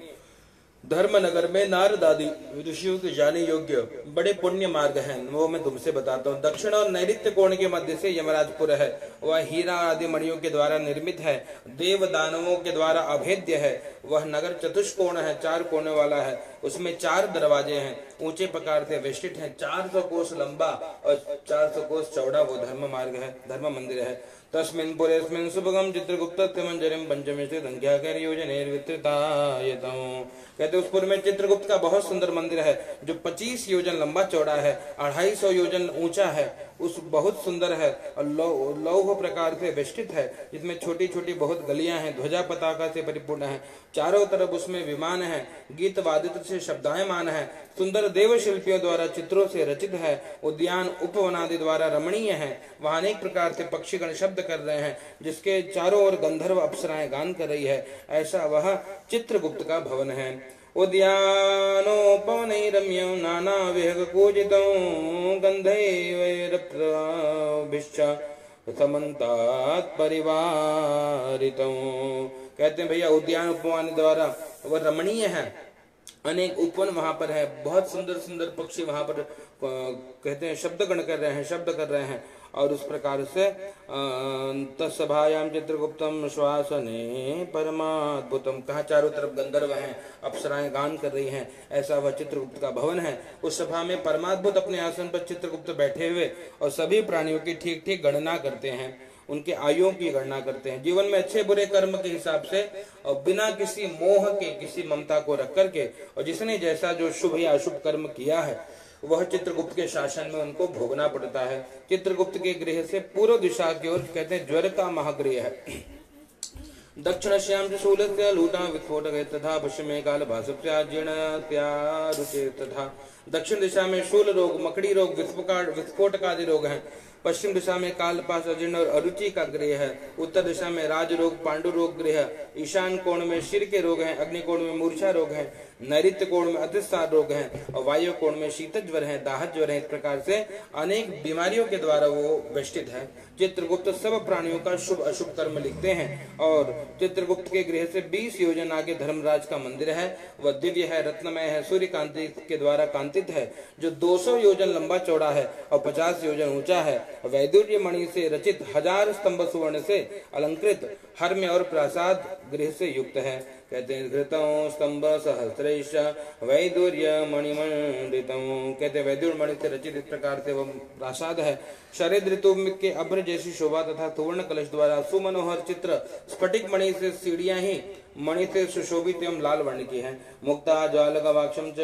धर्म नगर में नारद आदि ऋषियों के जाने योग्य बड़े पुण्य मार्ग हैं, वो मैं तुमसे बताता हूँ। दक्षिण और नैऋत्य कोण के मध्य से यमराजपुर है, वह हीरा आदि मणियों के द्वारा निर्मित है, देव दानवों के द्वारा अभेद्य है। वह नगर चतुष्कोण है, 4 कोने वाला है, उसमें 4 दरवाजे हैं, ऊंचे प्रकार से वेष्टित है, 400 कोस लंबा और 400 कोस चौड़ा वो धर्म मार्ग है, धर्म मंदिर है। तस्मिन् पुरेस्मिन् सुभगम चित्रगुप्तस्य मंजरिं पंचमे से संख्याकैर्योजनैर्विस्तृतायतम्। कहते उस पुर में चित्रगुप्त का बहुत सुंदर मंदिर है, जो 25 योजन लंबा चौड़ा है, 250 योजन ऊंचा है, उस बहुत सुंदर है और लौह प्रकार से वेष्टित है, जिसमें छोटी छोटी बहुत गलियां हैं, ध्वजा पताका से परिपूर्ण है, चारों तरफ उसमें विमान है, गीत वादित्र से शब्दायमान है, सुंदर देव शिल्पियों द्वारा चित्रों से रचित है, उद्यान उपवनादि द्वारा रमणीय है। वहां अनेक प्रकार से पक्षीगण शब्द कर रहे हैं, जिसके चारों ओर गंधर्व अप्सराएं गान कर रही है, ऐसा वह चित्रगुप्त का भवन है। उद्यानोपवनैरम्यं नानाविहगपूजितं गन्धैर्वैरप्राभिश्च समन्तात् परिवारितं। कहते हैं भैया उद्यान उपवन द्वारा वह रमणीय है, अनेक उपवन वहां पर है, बहुत सुंदर सुंदर पक्षी वहां पर कहते हैं शब्द गण कर रहे हैं, शब्द कर रहे हैं, और उस प्रकार से तत्सभायाम चित्रगुप्तम श्वासने परमाद्भुतम, कहा चारों तरफ गंधर्व हैं, अप्सराएं गान कर रही हैं, ऐसा वह चित्रगुप्त का भवन है। उस सभा में परमाद्भुत अपने आसन पर चित्रगुप्त बैठे हुए और सभी प्राणियों की ठीक ठीक गणना करते हैं, उनके आयुओं की गणना करते हैं, जीवन में अच्छे बुरे कर्म के हिसाब से और बिना किसी मोह के, किसी ममता को रख करके, और जिसने जैसा जो शुभ या अशुभ कर्म किया है वह चित्रगुप्त के शासन में उनको भोगना पड़ता है। चित्रगुप्त के गृह से पूर्व दिशा की ओर कहते हैं ज्वर का महागृह है। दक्षिणश्याम शूलस्य लूटा विस्फोटक तथा पश्चिमे काल भाषप्याजीर्णत्यारुचे तथा, दक्षिण दिशा में शूल रोग, मकड़ी रोग, विस्फोटक आदि रोग हैं। पश्चिम दिशा में कालपास, अजीर्ण और अरुचि का गृह है। उत्तर दिशा में राज रोग, पांडु रोग गृह। ईशान कोण में शिर के रोग हैं, अग्नि कोण में मूर्छा रोग है, नैऋत्य कोण में अतिसार रोग हैं और वायु कोण में शीत ज्वर है, दाहक ज्वर है। इस प्रकार से अनेक बीमारियों के द्वारा वो वेष्टित है। चित्रगुप्त सब प्राणियों का शुभ अशुभ कर्म लिखते हैं और चित्रगुप्त के गृह से 20 योजन आगे धर्मराज का मंदिर है। वह दिव्य है, रत्नमय है, सूर्य कांति के द्वारा कांतित है, जो 200 योजन लंबा चौड़ा है और 50 योजन ऊंचा है। वैदुर्य मणि से रचित 1000 स्तंभ सुवर्ण से अलंकृत हर्म्य और प्रासाद गृह से युक्त है। कहते हैं घृतों स्तंभ सहस्रेश वैदुर्य मणिमंडितम, कहते वैदुर्य मणि से रचित इस प्रकार से वह प्रासाद है। शरद ऋतु के अभ्र जैसी शोभा तथा सुवर्ण कलश द्वारा सुमनोहर चित्र स्फटिक मणि से सीढ़ियां ही मणि से सुशोभित एवं लाल वर्ण की है। मुक्ता ज्वाल गवाक्षम च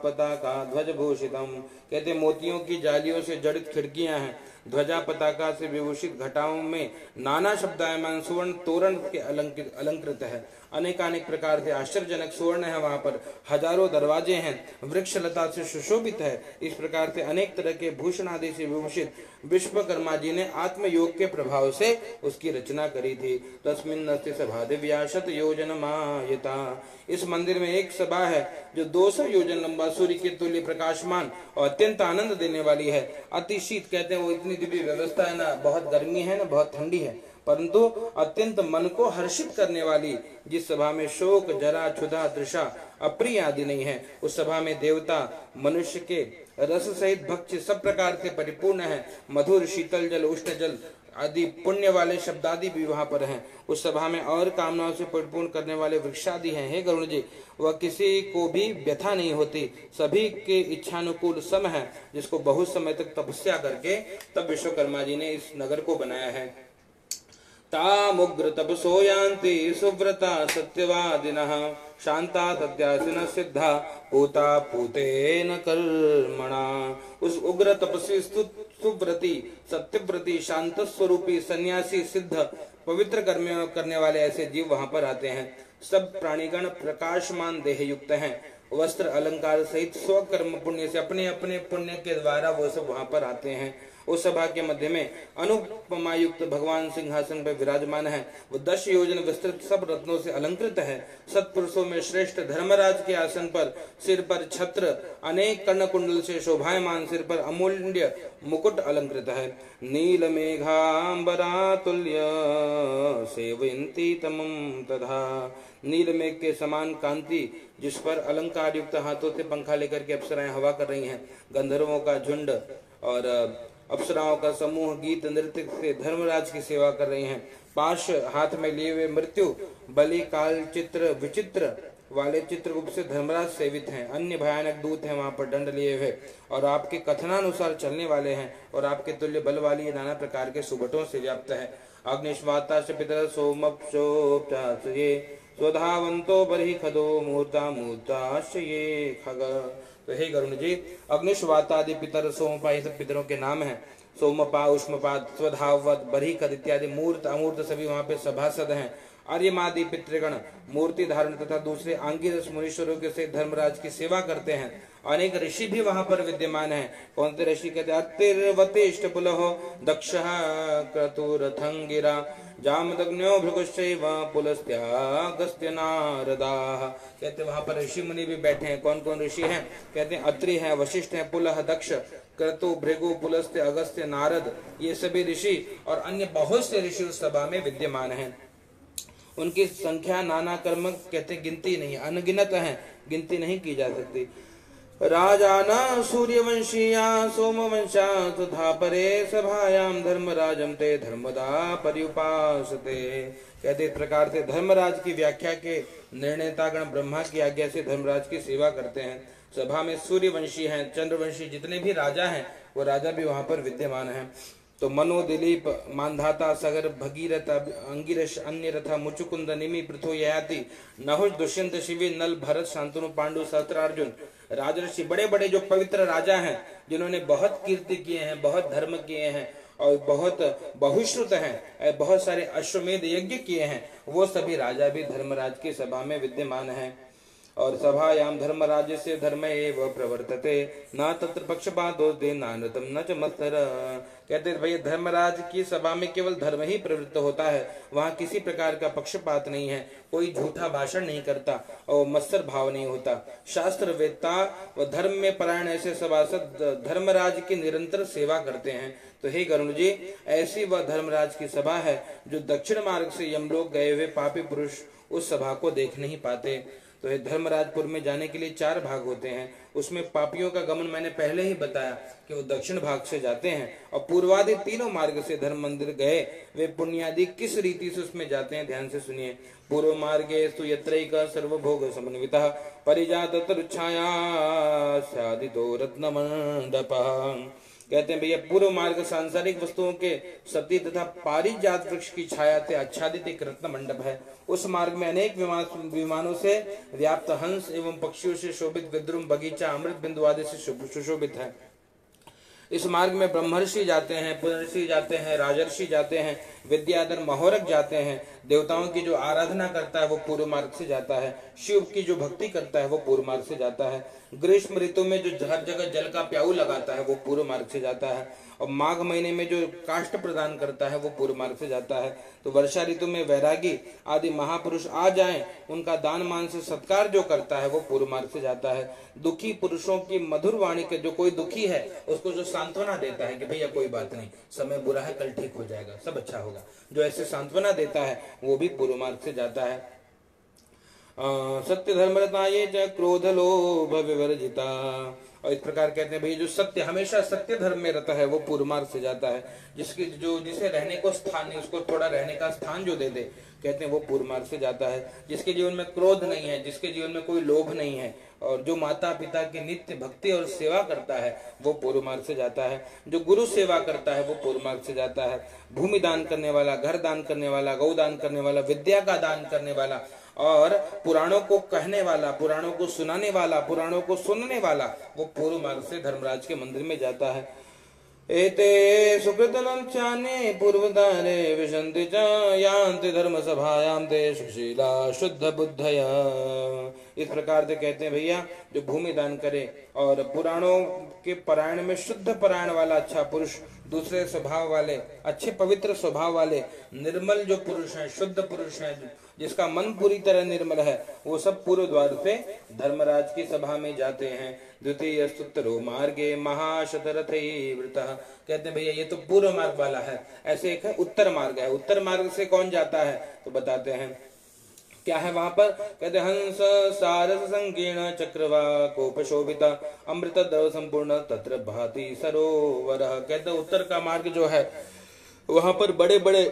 पताका ध्वज भूषितम, कहते मोतियों की जालियों से जड़ित खिड़कियां हैं। ध्वजा पताका से विभूषित घटाओं में नाना शब्दायमान सुवर्ण तोरण के अलंकृत है। अनेकानेक प्रकार से आश्चर्यजनक सुवर्ण है, वहां पर हजारों दरवाजे हैं। वृक्ष लता से सुशोभित है। इस प्रकार से अनेक तरह के भूषण आदि से विभूषित विश्वकर्मा जी ने आत्मयोग के प्रभाव से उसकी रचना करी थी। तस्मिन् अस्ति सभा दिव्या शत योजन मायता, इस मंदिर में एक सभा है जो 200 योजन लंबा, सूर्य के तुल्य प्रकाशमान और अत्यंत आनंद देने वाली है। अति शीत, कहते हैं वो इतनी दिव्य व्यवस्था है ना, बहुत गर्मी है ना बहुत ठंडी है, परंतु अत्यंत मन को हर्षित करने वाली, जिस सभा में शोक जरा क्षुधा तृषा अप्रिय आदि नहीं है। उस सभा में देवता मनुष्य के रस सहित भक्ष्य सब प्रकार से परिपूर्ण है। मधुर शीतल जल, उष्ण जल आदि पुण्य वाले शब्द आदि भी वहां पर हैं। उस सभा में और कामनाओं से परिपूर्ण करने वाले वृक्षादि हैं। हे गरुण जी, वह किसी को भी व्यथा नहीं होती, सभी के इच्छानुकूल सम है, जिसको बहुत समय तक तपस्या करके तब विश्वकर्मा जी ने इस नगर को बनाया है। तामुग्र तपसो यान्ति सुव्रता सत्यवादिनः शांता सत्यासिनः सिद्धा पूता पूतेन कर्मणा। उस उग्र तपस्वी सुव्रती सत्यव्रती शांत स्वरूपी सन्यासी सिद्ध पवित्र कर्म करने वाले ऐसे जीव वहां पर आते हैं। सब प्राणीगण प्रकाशमान देह युक्त हैं। वस्त्र अलंकार सहित स्वकर्म पुण्य से अपने अपने पुण्य के द्वारा वो सब वहां पर आते हैं। उस सभा के मध्य में अनुपमायुक्त भगवान सिंहासन पर विराजमान है। वो 10 योजन विस्तृत सब रत्नों से अलंकृत है। सत्पुरुषों में श्रेष्ठ धर्मराज के आसन पर सिर पर छत्र, अनेक कर्णकुंडल से शोभायमान सिर पर अमूल्य मुकुट अलंकृत है। नील मेघांबरा तुल्य सेवयन्ति तमं तथा, नील मेघ के समान कांति जिस पर अलंकार युक्त हाथों से पंखा लेकर के अप्सराएं हवा कर रही हैं। गंधर्वों का झुंड और अप्सराओं का समूह गीत नृत्य से धर्मराज की सेवा कर रही हैं। पाश हाथ में लिए हुए मृत्यु बलि काल चित्र विचित्र वाले चित्रगुप्त से धर्मराज सेवित हैं। अन्य भयानक दूत हैं वहां पर दंड लिए हुए और आपके कथनानुसार चलने वाले हैं और आपके तुल्य बल वाली नाना प्रकार के सुबटों से व्याप्त है। अग्निश्वाता पितर सोमप्सोपचासये स्वधावंतो बर्हि खदो मूर्ता मूर्ताश्चये खग। तो हे गरुण जी, अग्निश्वातादि पितर सोमपा, ये सब पितरों के नाम हैं। सोमपा, उष्मपा, स्वधावत, बर्हिखद इत्यादि मूर्त अमूर्त सभी वहां पे सभासद हैं। आर्यमादि पितृगण मूर्ति धारण तथा दूसरे आंगिरस मुनीश्वरों के से धर्मराज की सेवा करते हैं। अनेक ऋषि भी वहां पर विद्यमान हैं। कौन से ऋषि? कहते अतिर्वतिष्ठ पुलहो दक्षः क्रतुरथंगिरा जामदग्न्यो भृगुश्चैव पुलस्त्यागस्त्य नारदाः। कहते वहां पर ऋषि मुनि भी बैठे हैं। कौन कौन ऋषि हैं? कहते हैं अत्रि है, वशिष्ठ है, पुलह, दक्ष, क्रतु, भृगु, पुलस्त्य, अगस्त्य, नारद, ये सभी ऋषि और अन्य बहुत से ऋषि उस सभा में विद्यमान हैं। उनकी संख्या नाना कर्म कहते गिनती नहीं, अनगिनत है, गिनती नहीं की जा सकती। राजाना सूर्यवंशीया सोमवंशा तथा परे सभायाम धर्मराजम ते धर्मदा पर्युपासते। कहते इस प्रकार से धर्मराज की व्याख्या के निर्णेतागण ब्रह्मा की आज्ञा से धर्मराज की सेवा करते हैं। सभा में सूर्यवंशी हैं, चंद्रवंशी जितने भी राजा हैं वो राजा भी वहां पर विद्यमान हैं। तो मनो, दिलीप, मानधाता, सगर, भगीरथ, अंगिरस, अन्यरथा, मुचुकुंद, निमि, पृथु, ययाति, नहुष, दुष्यंत, शिवी, नल, भरत, शांतनु, पांडु, सहस्त्रार्जुन, राजर्षि, बड़े बड़े जो पवित्र राजा हैं जिन्होंने बहुत कीर्ति किए हैं, बहुत धर्म किए हैं और बहुत बहुश्रुत हैं, बहुत सारे अश्वमेध यज्ञ किए हैं, वो सभी राजा भी धर्मराज की सभा में विद्यमान हैं। और सभायाम धर्मराज से धर्म एव प्रवर्तते न तत्र पक्षपातो नानृतम न च मत्सर। कहते भैया धर्मराज की सभा में केवल धर्म ही प्रवृत्त होता है, वहां किसी प्रकार का पक्षपात नहीं है, कोई झूठा भाषण नहीं करता और मत्सर भाव नहीं होता। शास्त्र वेत्ता व धर्म में परायण ऐसे सभासद धर्मराज की निरंतर सेवा करते हैं। तो हे गरुण जी, ऐसी वह धर्मराज की सभा है जो दक्षिण मार्ग से यमलोक गए हुए पापी पुरुष उस सभा को देख नहीं पाते। तो ये धर्मराजपुर में जाने के लिए 4 भाग होते हैं। उसमें पापियों का गमन मैंने पहले ही बताया कि वो दक्षिण भाग से जाते हैं, और पूर्वादि तीनों मार्ग से धर्म मंदिर गए वे पुण्यादि किस रीति से उसमें जाते हैं, ध्यान से सुनिए। पूर्व मार्गे स्तु यत्रैक सर्वभोग समन्वितः परिजात तरुच्छाया स्यादितो रत्नमण्डपः। कहते हैं भैया पूर्व मार्ग सांसारिक वस्तुओं के सती तथा पारिजात वृक्ष की छाया से आच्छादित एक रत्न मंडप है। उस मार्ग में अनेक विमानों से व्याप्त हंस एवं पक्षियों से शोभित विद्रुम बगीचा अमृत बिंदु आदि से सुशोभित है। इस मार्ग में ब्रह्मर्षि जाते हैं, पुनर्षि जाते हैं, राजर्षि जाते हैं, विद्याधर महोरक जाते हैं। देवताओं की जो आराधना करता है वो पूर्व मार्ग से जाता है, शिव की जो भक्ति करता है वो पूर्व मार्ग से जाता है, ग्रीष्म ऋतु में जो हर जगह जल का प्याऊ लगाता है वो पूर्व मार्ग से जाता है, और माघ महीने में जो काष्ठ प्रदान करता है वो पूर्व मार्ग से जाता है। तो वर्षा ऋतु में वैरागी आदि महापुरुष आ जाएं, उनका दान मान से सत्कार जो करता है वो पूर्व मार्ग से जाता है। दुखी पुरुषों की मधुर वाणी के जो कोई दुखी है उसको जो सांत्वना देता है कि भैया कोई बात नहीं, समय बुरा है, कल ठीक हो जाएगा, सब अच्छा होगा, जो ऐसे सांत्वना देता है वो भी पूर्व मार्ग से जाता है। सत्य धर्मरता ये च क्रोध लोभ विवर्जिता। और इस प्रकार कहते हैं भाई जो सत्य हमेशा सत्य धर्म में रहता है वो पूर्व मार्ग से जाता है। जिसे रहने को स्थान नहीं, उसको थोड़ा रहने का स्थान जो दे दे, कहते हैं वो पूर्व मार्ग से जाता है। जिसके जीवन में क्रोध नहीं है, जिसके जीवन में कोई लोभ नहीं है, और जो माता पिता की नित्य भक्ति और सेवा करता है वो पूर्व मार्ग से जाता है। जो गुरु सेवा करता है वो पूर्व मार्ग से जाता है। भूमि दान करने वाला, घर दान करने वाला, गौ दान करने वाला, विद्या का दान करने वाला, और पुराणों को कहने वाला, पुराणों को सुनाने वाला, पुराणों को सुनने वाला, वो पूर्व मार्ग से धर्मराज के मंदिर में जाता है। एते सुकृतलक्ष्यानि पूर्वदारे विशन्ति च यान्ति धर्म सभायां ते सुशीला शुद्ध बुद्धया। इस प्रकार से कहते हैं भैया जो भूमि दान करे और पुराणों के पारायण में शुद्ध पारायण वाला अच्छा पुरुष, दूसरे स्वभाव वाले, अच्छे पवित्र स्वभाव वाले, निर्मल जो पुरुष हैं, शुद्ध पुरुष हैं, जिसका मन पूरी तरह निर्मल है, वो सब पूर्व द्वार से धर्मराज की सभा में जाते हैं। द्वितीय स्तुत्तरो मार्गे महाशतरथै वृतः। कहते हैं भैया ये तो पूर्व मार्ग वाला है। ऐसे एक है उत्तर मार्ग है। उत्तर मार्ग से कौन जाता है तो बताते हैं क्या है वहां पर। कहते हंस सारस संकीर्ण चक्रवा कोपशोभिता अमृत द्रव संपूर्ण तत्र भाति सरोवर। कहते उत्तर का मार्ग जो है वहां पर बड़े बड़े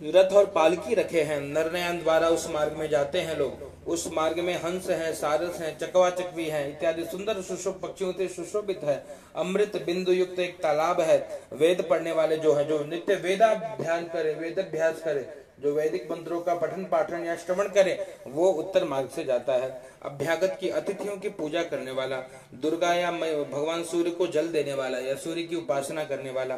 रथ और पालकी रखे हैं, नरनयन द्वारा उस मार्ग में जाते हैं लोग। उस मार्ग में हंस हैं, सारस हैं, चकवा चकवी हैं इत्यादि सुंदर सुशोभ पक्षियों से सुशोभित है। अमृत बिंदु युक्त एक तालाब है। वेद पढ़ने वाले जो है, जो नित्य वेदाभ्यास करे, वेदाभ्यास करे, जो वैदिक मंत्रों का पठन पाठन या श्रवण करे, वो उत्तर मार्ग से जाता है। अभ्यागत की अतिथियों की पूजा करने वाला, दुर्गा या भगवान सूर्य को जल देने वाला या सूर्य की उपासना करने वाला,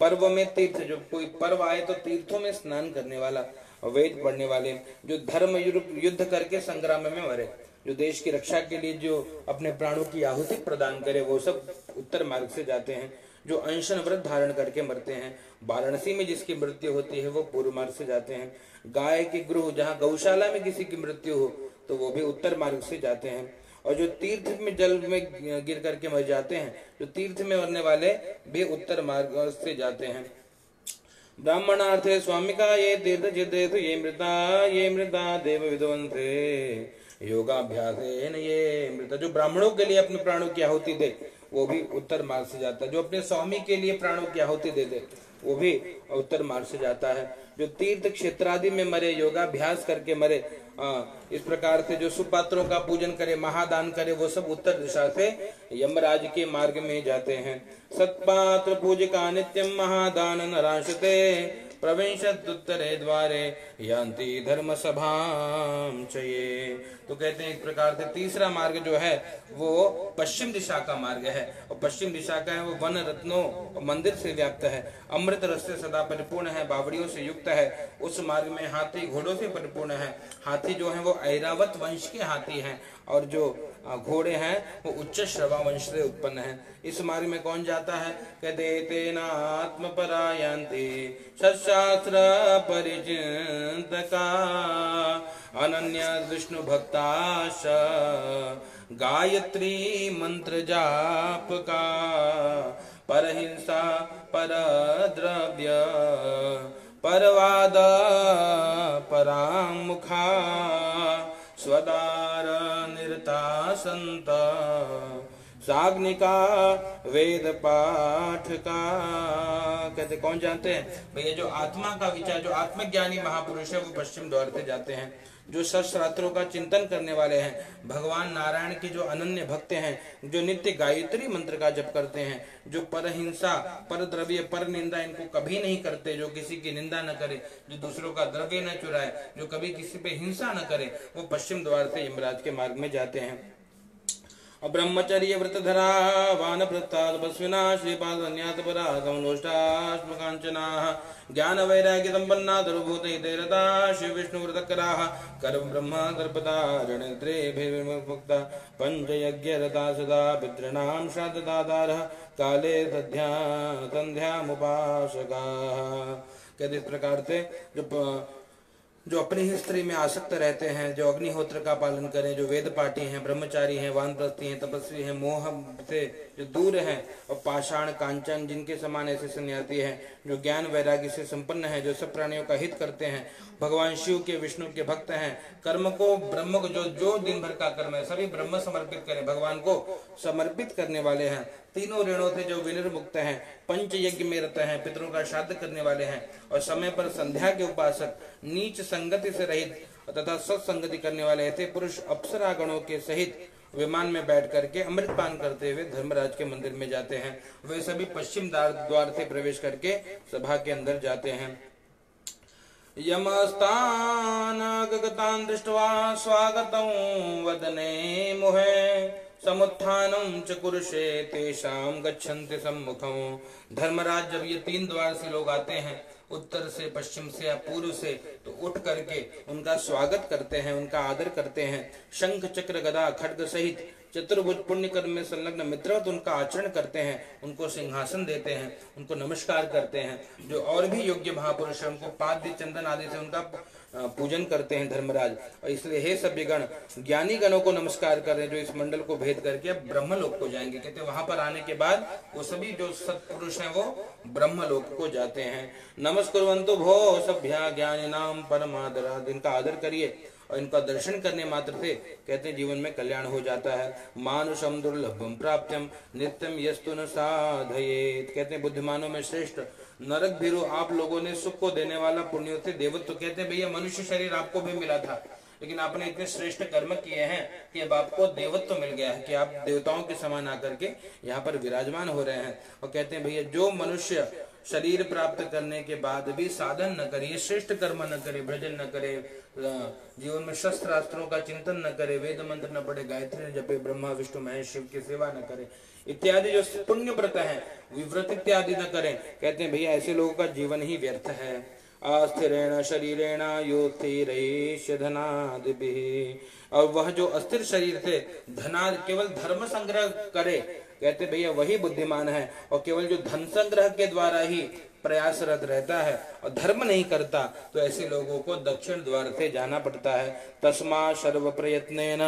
पर्व में तीर्थ, जो कोई पर्व आए तो तीर्थों में स्नान करने वाला, वेद पढ़ने वाले, जो धर्म युद्ध करके संग्राम में मरे, जो देश की रक्षा के लिए जो अपने प्राणों की आहुति प्रदान करे, वो सब उत्तर मार्ग से जाते हैं। जो अनशन व्रत धारण करके मरते हैं, वाराणसी में जिसकी मृत्यु होती है वो पूर्व मार्ग से जाते हैं। गाय के गृह, जहाँ गौशाला में किसी की मृत्यु हो तो वो भी उत्तर मार्ग से जाते हैं। और जो तीर्थ में जल में गिर करके मर जाते हैं, जो तीर्थ में मरने वाले भी उत्तर मार्ग से जाते हैं। ब्राह्मणार्थे स्वामिका ये तीर्थ जितेतु ये मृता देव विद्वंसे योगाभ्यासेन ये मृत। जो ब्राह्मणों के लिए अपने प्राणों की आहुति दे वो भी उत्तर मार्ग से जाता है। जो अपने स्वामी के लिए प्राणों की आहुति दे दे वो भी उत्तर मार्ग से जाता है। जो तीर्थ क्षेत्र आदि में मरे, योगाभ्यास करके मरे, इस प्रकार से जो सुपात्रों का पूजन करे, महादान करे, वो सब उत्तर दिशा से यमराज के मार्ग में जाते हैं। सत्पात्र पूजिका नित्यम महादान नराशते प्रविशत्तुत्तरे द्वारे यान्ति धर्म सभाम चये। तो कहते हैं इस प्रकार से तीसरा मार्ग जो है वो पश्चिम दिशा का मार्ग है, और पश्चिम दिशा का है वो वन रत्नों और मंदिर से व्याप्त है, अमृत रस से सदा परिपूर्ण है, बावड़ियों से युक्त है। उस मार्ग में हाथी घोड़ों से परिपूर्ण है। हाथी जो है वो ऐरावत वंश के हाथी हैं, और जो घोड़े हैं वो उच्च श्रवा वंश से उत्पन्न है। इस मार्ग में कौन जाता है? कहते तेना आत्मपरायन्ति सत्शास्त्र परिचिन्तका अनन्य विष्णु भक्ताश गायत्री मंत्र जाप का परहिंसा परद्रव्य परवाद परामुखा स्वदार निरता संत साग्निका वेद पाठ का। कहते कौन जानते हैं भैया? जो आत्मा का विचार, जो आत्मज्ञानी महापुरुष है वो पश्चिम द्वार से जाते हैं। जो शास्त्रों का चिंतन करने वाले हैं, भगवान नारायण के जो अनन्य भक्त हैं, जो नित्य गायत्री मंत्र का जप करते हैं, जो परहिंसा परद्रव्य पर निंदा इनको कभी नहीं करते, जो किसी की निंदा न करे, जो दूसरों का द्रव्य न चुराए, जो कभी किसी पे हिंसा न करे, वो पश्चिम द्वार से यमराज के मार्ग में जाते हैं। ब्रह्मचर्य व्रतधरा वानप्रस्थादपस्विना श्रीपाद संन्यासपरा समलोष्टाश्मकाञ्चनाः ज्ञान वैराग्य संपन्ना दुर्भूतैरता शिव विष्णु व्रतकराः कर्म ब्रह्म दर्पदा रणत्रेभिर्मुक्ता पंचयज्ञरता सदा पितॄणां श्राद्धदातारः काले संध्यामुपासकाः। कहते इस प्रकार से जो अपनी ही स्त्री में आसक्त रहते हैं, जो अग्निहोत्र का पालन करें, जो वेद पाठी हैं, ब्रह्मचारी हैं, वानप्रस्थी हैं, तपस्वी हैं, मोह से जो दूर हैं, और पाषाण कांचन जिनके समान ऐसे सन्यासी हैं, जो ज्ञान वैराग्य से संपन्न है, जो सब प्राणियों का हित करते हैं, भगवान शिव के विष्णु के भक्त हैं, कर्म को ब्रह्म को जो दिन भर का कर्म है सभी ब्रह्म समर्पित करें, भगवान को समर्पित करने वाले हैं, तीनों ऋणों से जो विनिर्मुक्त हैं, पंच यज्ञ में रहते हैं, पितरों का श्राद्ध करने वाले हैं, और समय पर संध्या के उपासक, नीच संगति से रहित तथा सत्संगति करने वाले ऐसे पुरुष अप्सरा गणों के सहित विमान में बैठ करके अमृत पान करते हुए धर्मराज के मंदिर में जाते हैं। वे सभी पश्चिम द्वार से प्रवेश करके सभा के अंदर जाते हैं। यमस्तान् दृष्ट्वा स्वागतं वदने मुहे समुत्थानं च कुरुषे तेषां गच्छन्ति सम्मुखं। धर्मराज जब ये तीन द्वार से लोग आते हैं, उत्तर से, पश्चिम से या पूर्व से, तो उठ करके उनका स्वागत करते हैं, उनका आदर करते हैं। शंख चक्र गदा खड्ग सहित चतुर्भुज पुण्य कर्म में संलग्न मित्रवत उनका आचरण करते हैं, उनको सिंहासन देते हैं, उनको नमस्कार करते हैं। जो और भी योग्य महापुरुष है उनको पाद्य चंदन आदि से उनका पूजन करते हैं धर्मराज। और इसलिए हे सभी गण, ज्ञानी गणों को नमस्कार करें जो इस मंडल को भेद करके अब ब्रह्मलोक को जाएंगे। कहते हैं वहां पर आने के बाद वो सभी जो सत्पुरुष हैं वो ब्रह्मलोक को जाते हैं। नमस्कुर्वन्तु भो सभ्या ज्ञानिनां परमादरात्। इनका आदर करिए और इनका दर्शन करने मात्र से कहते हैं जीवन में कल्याण हो जाता है। मानुषम दुर्लभम प्राप्त्यम नित्यम यस्तु न साधयेत। कहते हैं बुद्धिमानों में श्रेष्ठ नरक भीरु आप लोगों ने सुख को देने वाला पुण्यों से देवत्व। कहते हैं भैया मनुष्य शरीर आपको भी मिला था, लेकिन आपने इतने श्रेष्ठ कर्म किए हैं कि अब आपको देवत्व मिल गया है कि आप देवताओं के समान आकर के यहाँ पर विराजमान हो रहे हैं। और कहते हैं भैया जो मनुष्य शरीर प्राप्त करने के बाद भी साधन न करे, श्रेष्ठ कर्म न करे, भजन न करे, जीवन में शस्त्रास्त्रों का चिंतन न करे, वेद मंत्र न पढ़े, गायत्री न जपे, ब्रह्मा विष्णु महेश शिव की सेवा न करे, इत्यादि जो पुण्य व्रत है विव्रत इत्यादि न करें, कहते हैं भैया ऐसे लोगों का जीवन ही व्यर्थ है। अस्थिरेण शरीरेण यो स्थिरैष्य धनादिभिः। और वह जो अस्थिर शरीर से धनाद केवल धर्म संग्रह करे, कहते भैया वही बुद्धिमान है। और केवल जो धन संग्रह के द्वारा ही प्रयासरत रहता है और धर्म नहीं करता, तो ऐसे लोगों को दक्षिण द्वार से जाना पड़ता है। तस्मा सर्व प्रयत्नेन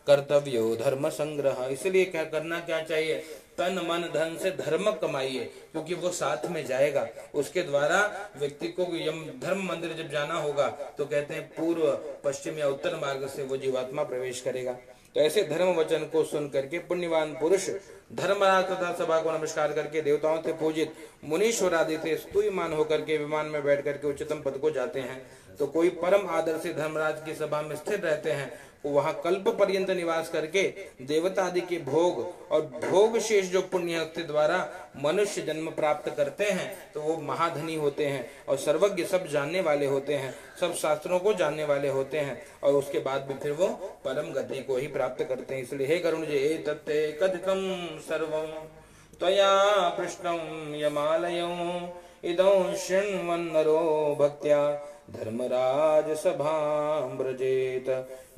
कर्तव्यो धर्म संग्रह। इसलिए क्या करना क्या चाहिए? तन मन धन से धर्म कमाइए, क्योंकि वो साथ में जाएगा। उसके द्वारा व्यक्ति को यम धर्म मंदिर जब जाना होगा तो कहते हैं पूर्व पश्चिम या उत्तर मार्ग से वो जीवात्मा प्रवेश करेगा। तो ऐसे धर्म वचन को सुन करके पुण्यवान पुरुष धर्मराज तथा सभा को नमस्कार करके देवताओं से पूजित मुनीश्वर आदि से स्तुतिमान होकर के विमान में बैठ करके उच्चतम पद को जाते हैं। तो कोई परम आदर से धर्मराज की सभा में स्थिर रहते हैं, वहां कल्प पर्यंत निवास करके देवता आदि के भोग और भोग शेष जो पुण्य के द्वारा मनुष्य जन्म प्राप्त करते हैं तो वो महाधनी होते हैं और सर्वज्ञ, सब जानने वाले होते हैं, सब शास्त्रों को जानने वाले होते हैं, और उसके बाद भी फिर वो परम गति को ही प्राप्त करते हैं। इसलिए हे करुण जे तत्ते कथितम सर्वम त्वया पृष्ठम यमालयं इदं शृण्वन्नरो भक्त्या धर्मराज सभां व्रजेत।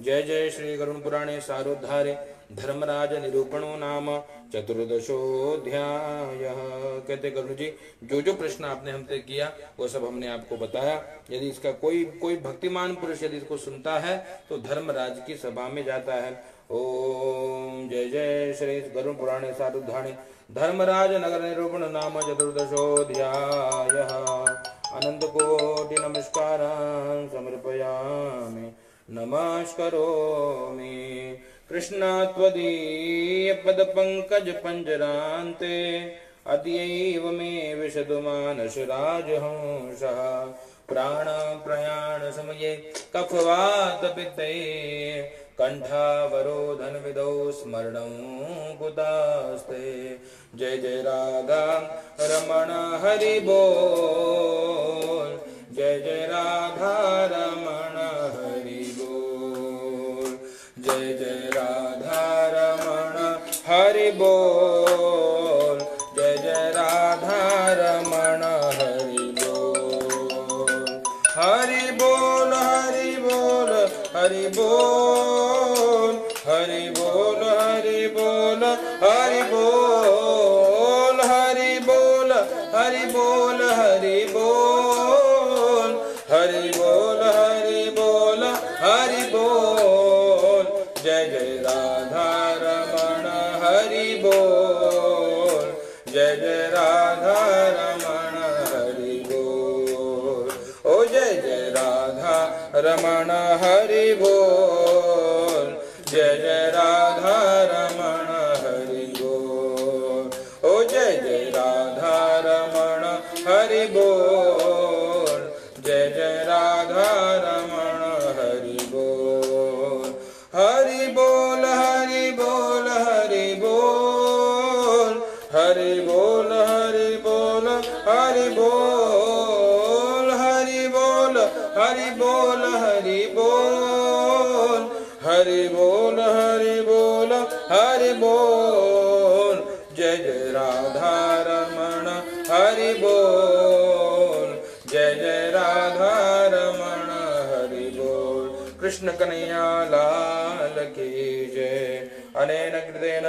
जय जय श्री गरुड़ पुराणे सारोद्धारे धर्मराज निरूपणो नाम चतुर्दशोऽध्याय। कहते गरुड़ जी, जो जो प्रश्न आपने हमसे किया वो सब हमने आपको बताया। यदि इसका कोई भक्तिमान पुरुष यदि इसको सुनता है तो धर्मराज की सभा में जाता है। ओम जय जय श्री गरुड़ पुराणे सारोद्धारे धर्मराज नगर निरूपण नाम चतुर्दशोऽध्याय। अनंत कोटि नमस्कारान् समर्पयामि, नमस्करोमि। कृष्ण त्वदीय पद पंकज पंजरान्ते अद्यैव मे विशतु मानस राजहंसः। प्राण प्रयाण समये कफवात पित्ते कंठावरोधन विदौ स्मरणं कुतास्ते। जय जय राधा रमण हरि बोल, जय जय राधा रमण हरि बोल, जय जय राधा रमण हरि बोल, जय जय राधा रमण हरि बोल। हरि बोल हरि बोल हरि बोल, हरि बोल हरि बोल हरि बोल, हरि बोल हरि बोल हरि बोल, हरि बोल हरि बोल हरि बोल। जय जय राधा रमण हरि बोल, जय जय राधा रमण हरि बोल। ओ जय जय राधा रमण हरि बोल, जय जय राधा रमण हरि बोल। ओ जय जय राधा रमण हरि बोल, जय जय राधा रमण हरि बोल। हरि बोल हरि बोल हरि बोल, हरि बोल हरि बोल हरि बोल, हरि बोल हरि बोल हरि बोल, हरि बोल हरि बोल हरि बोल। जय जय राधा रमण हरि बोल, जय जय राधा रमण हरि बोल। कृष्ण कन्हैया लाल की जय। अनेन कृतेन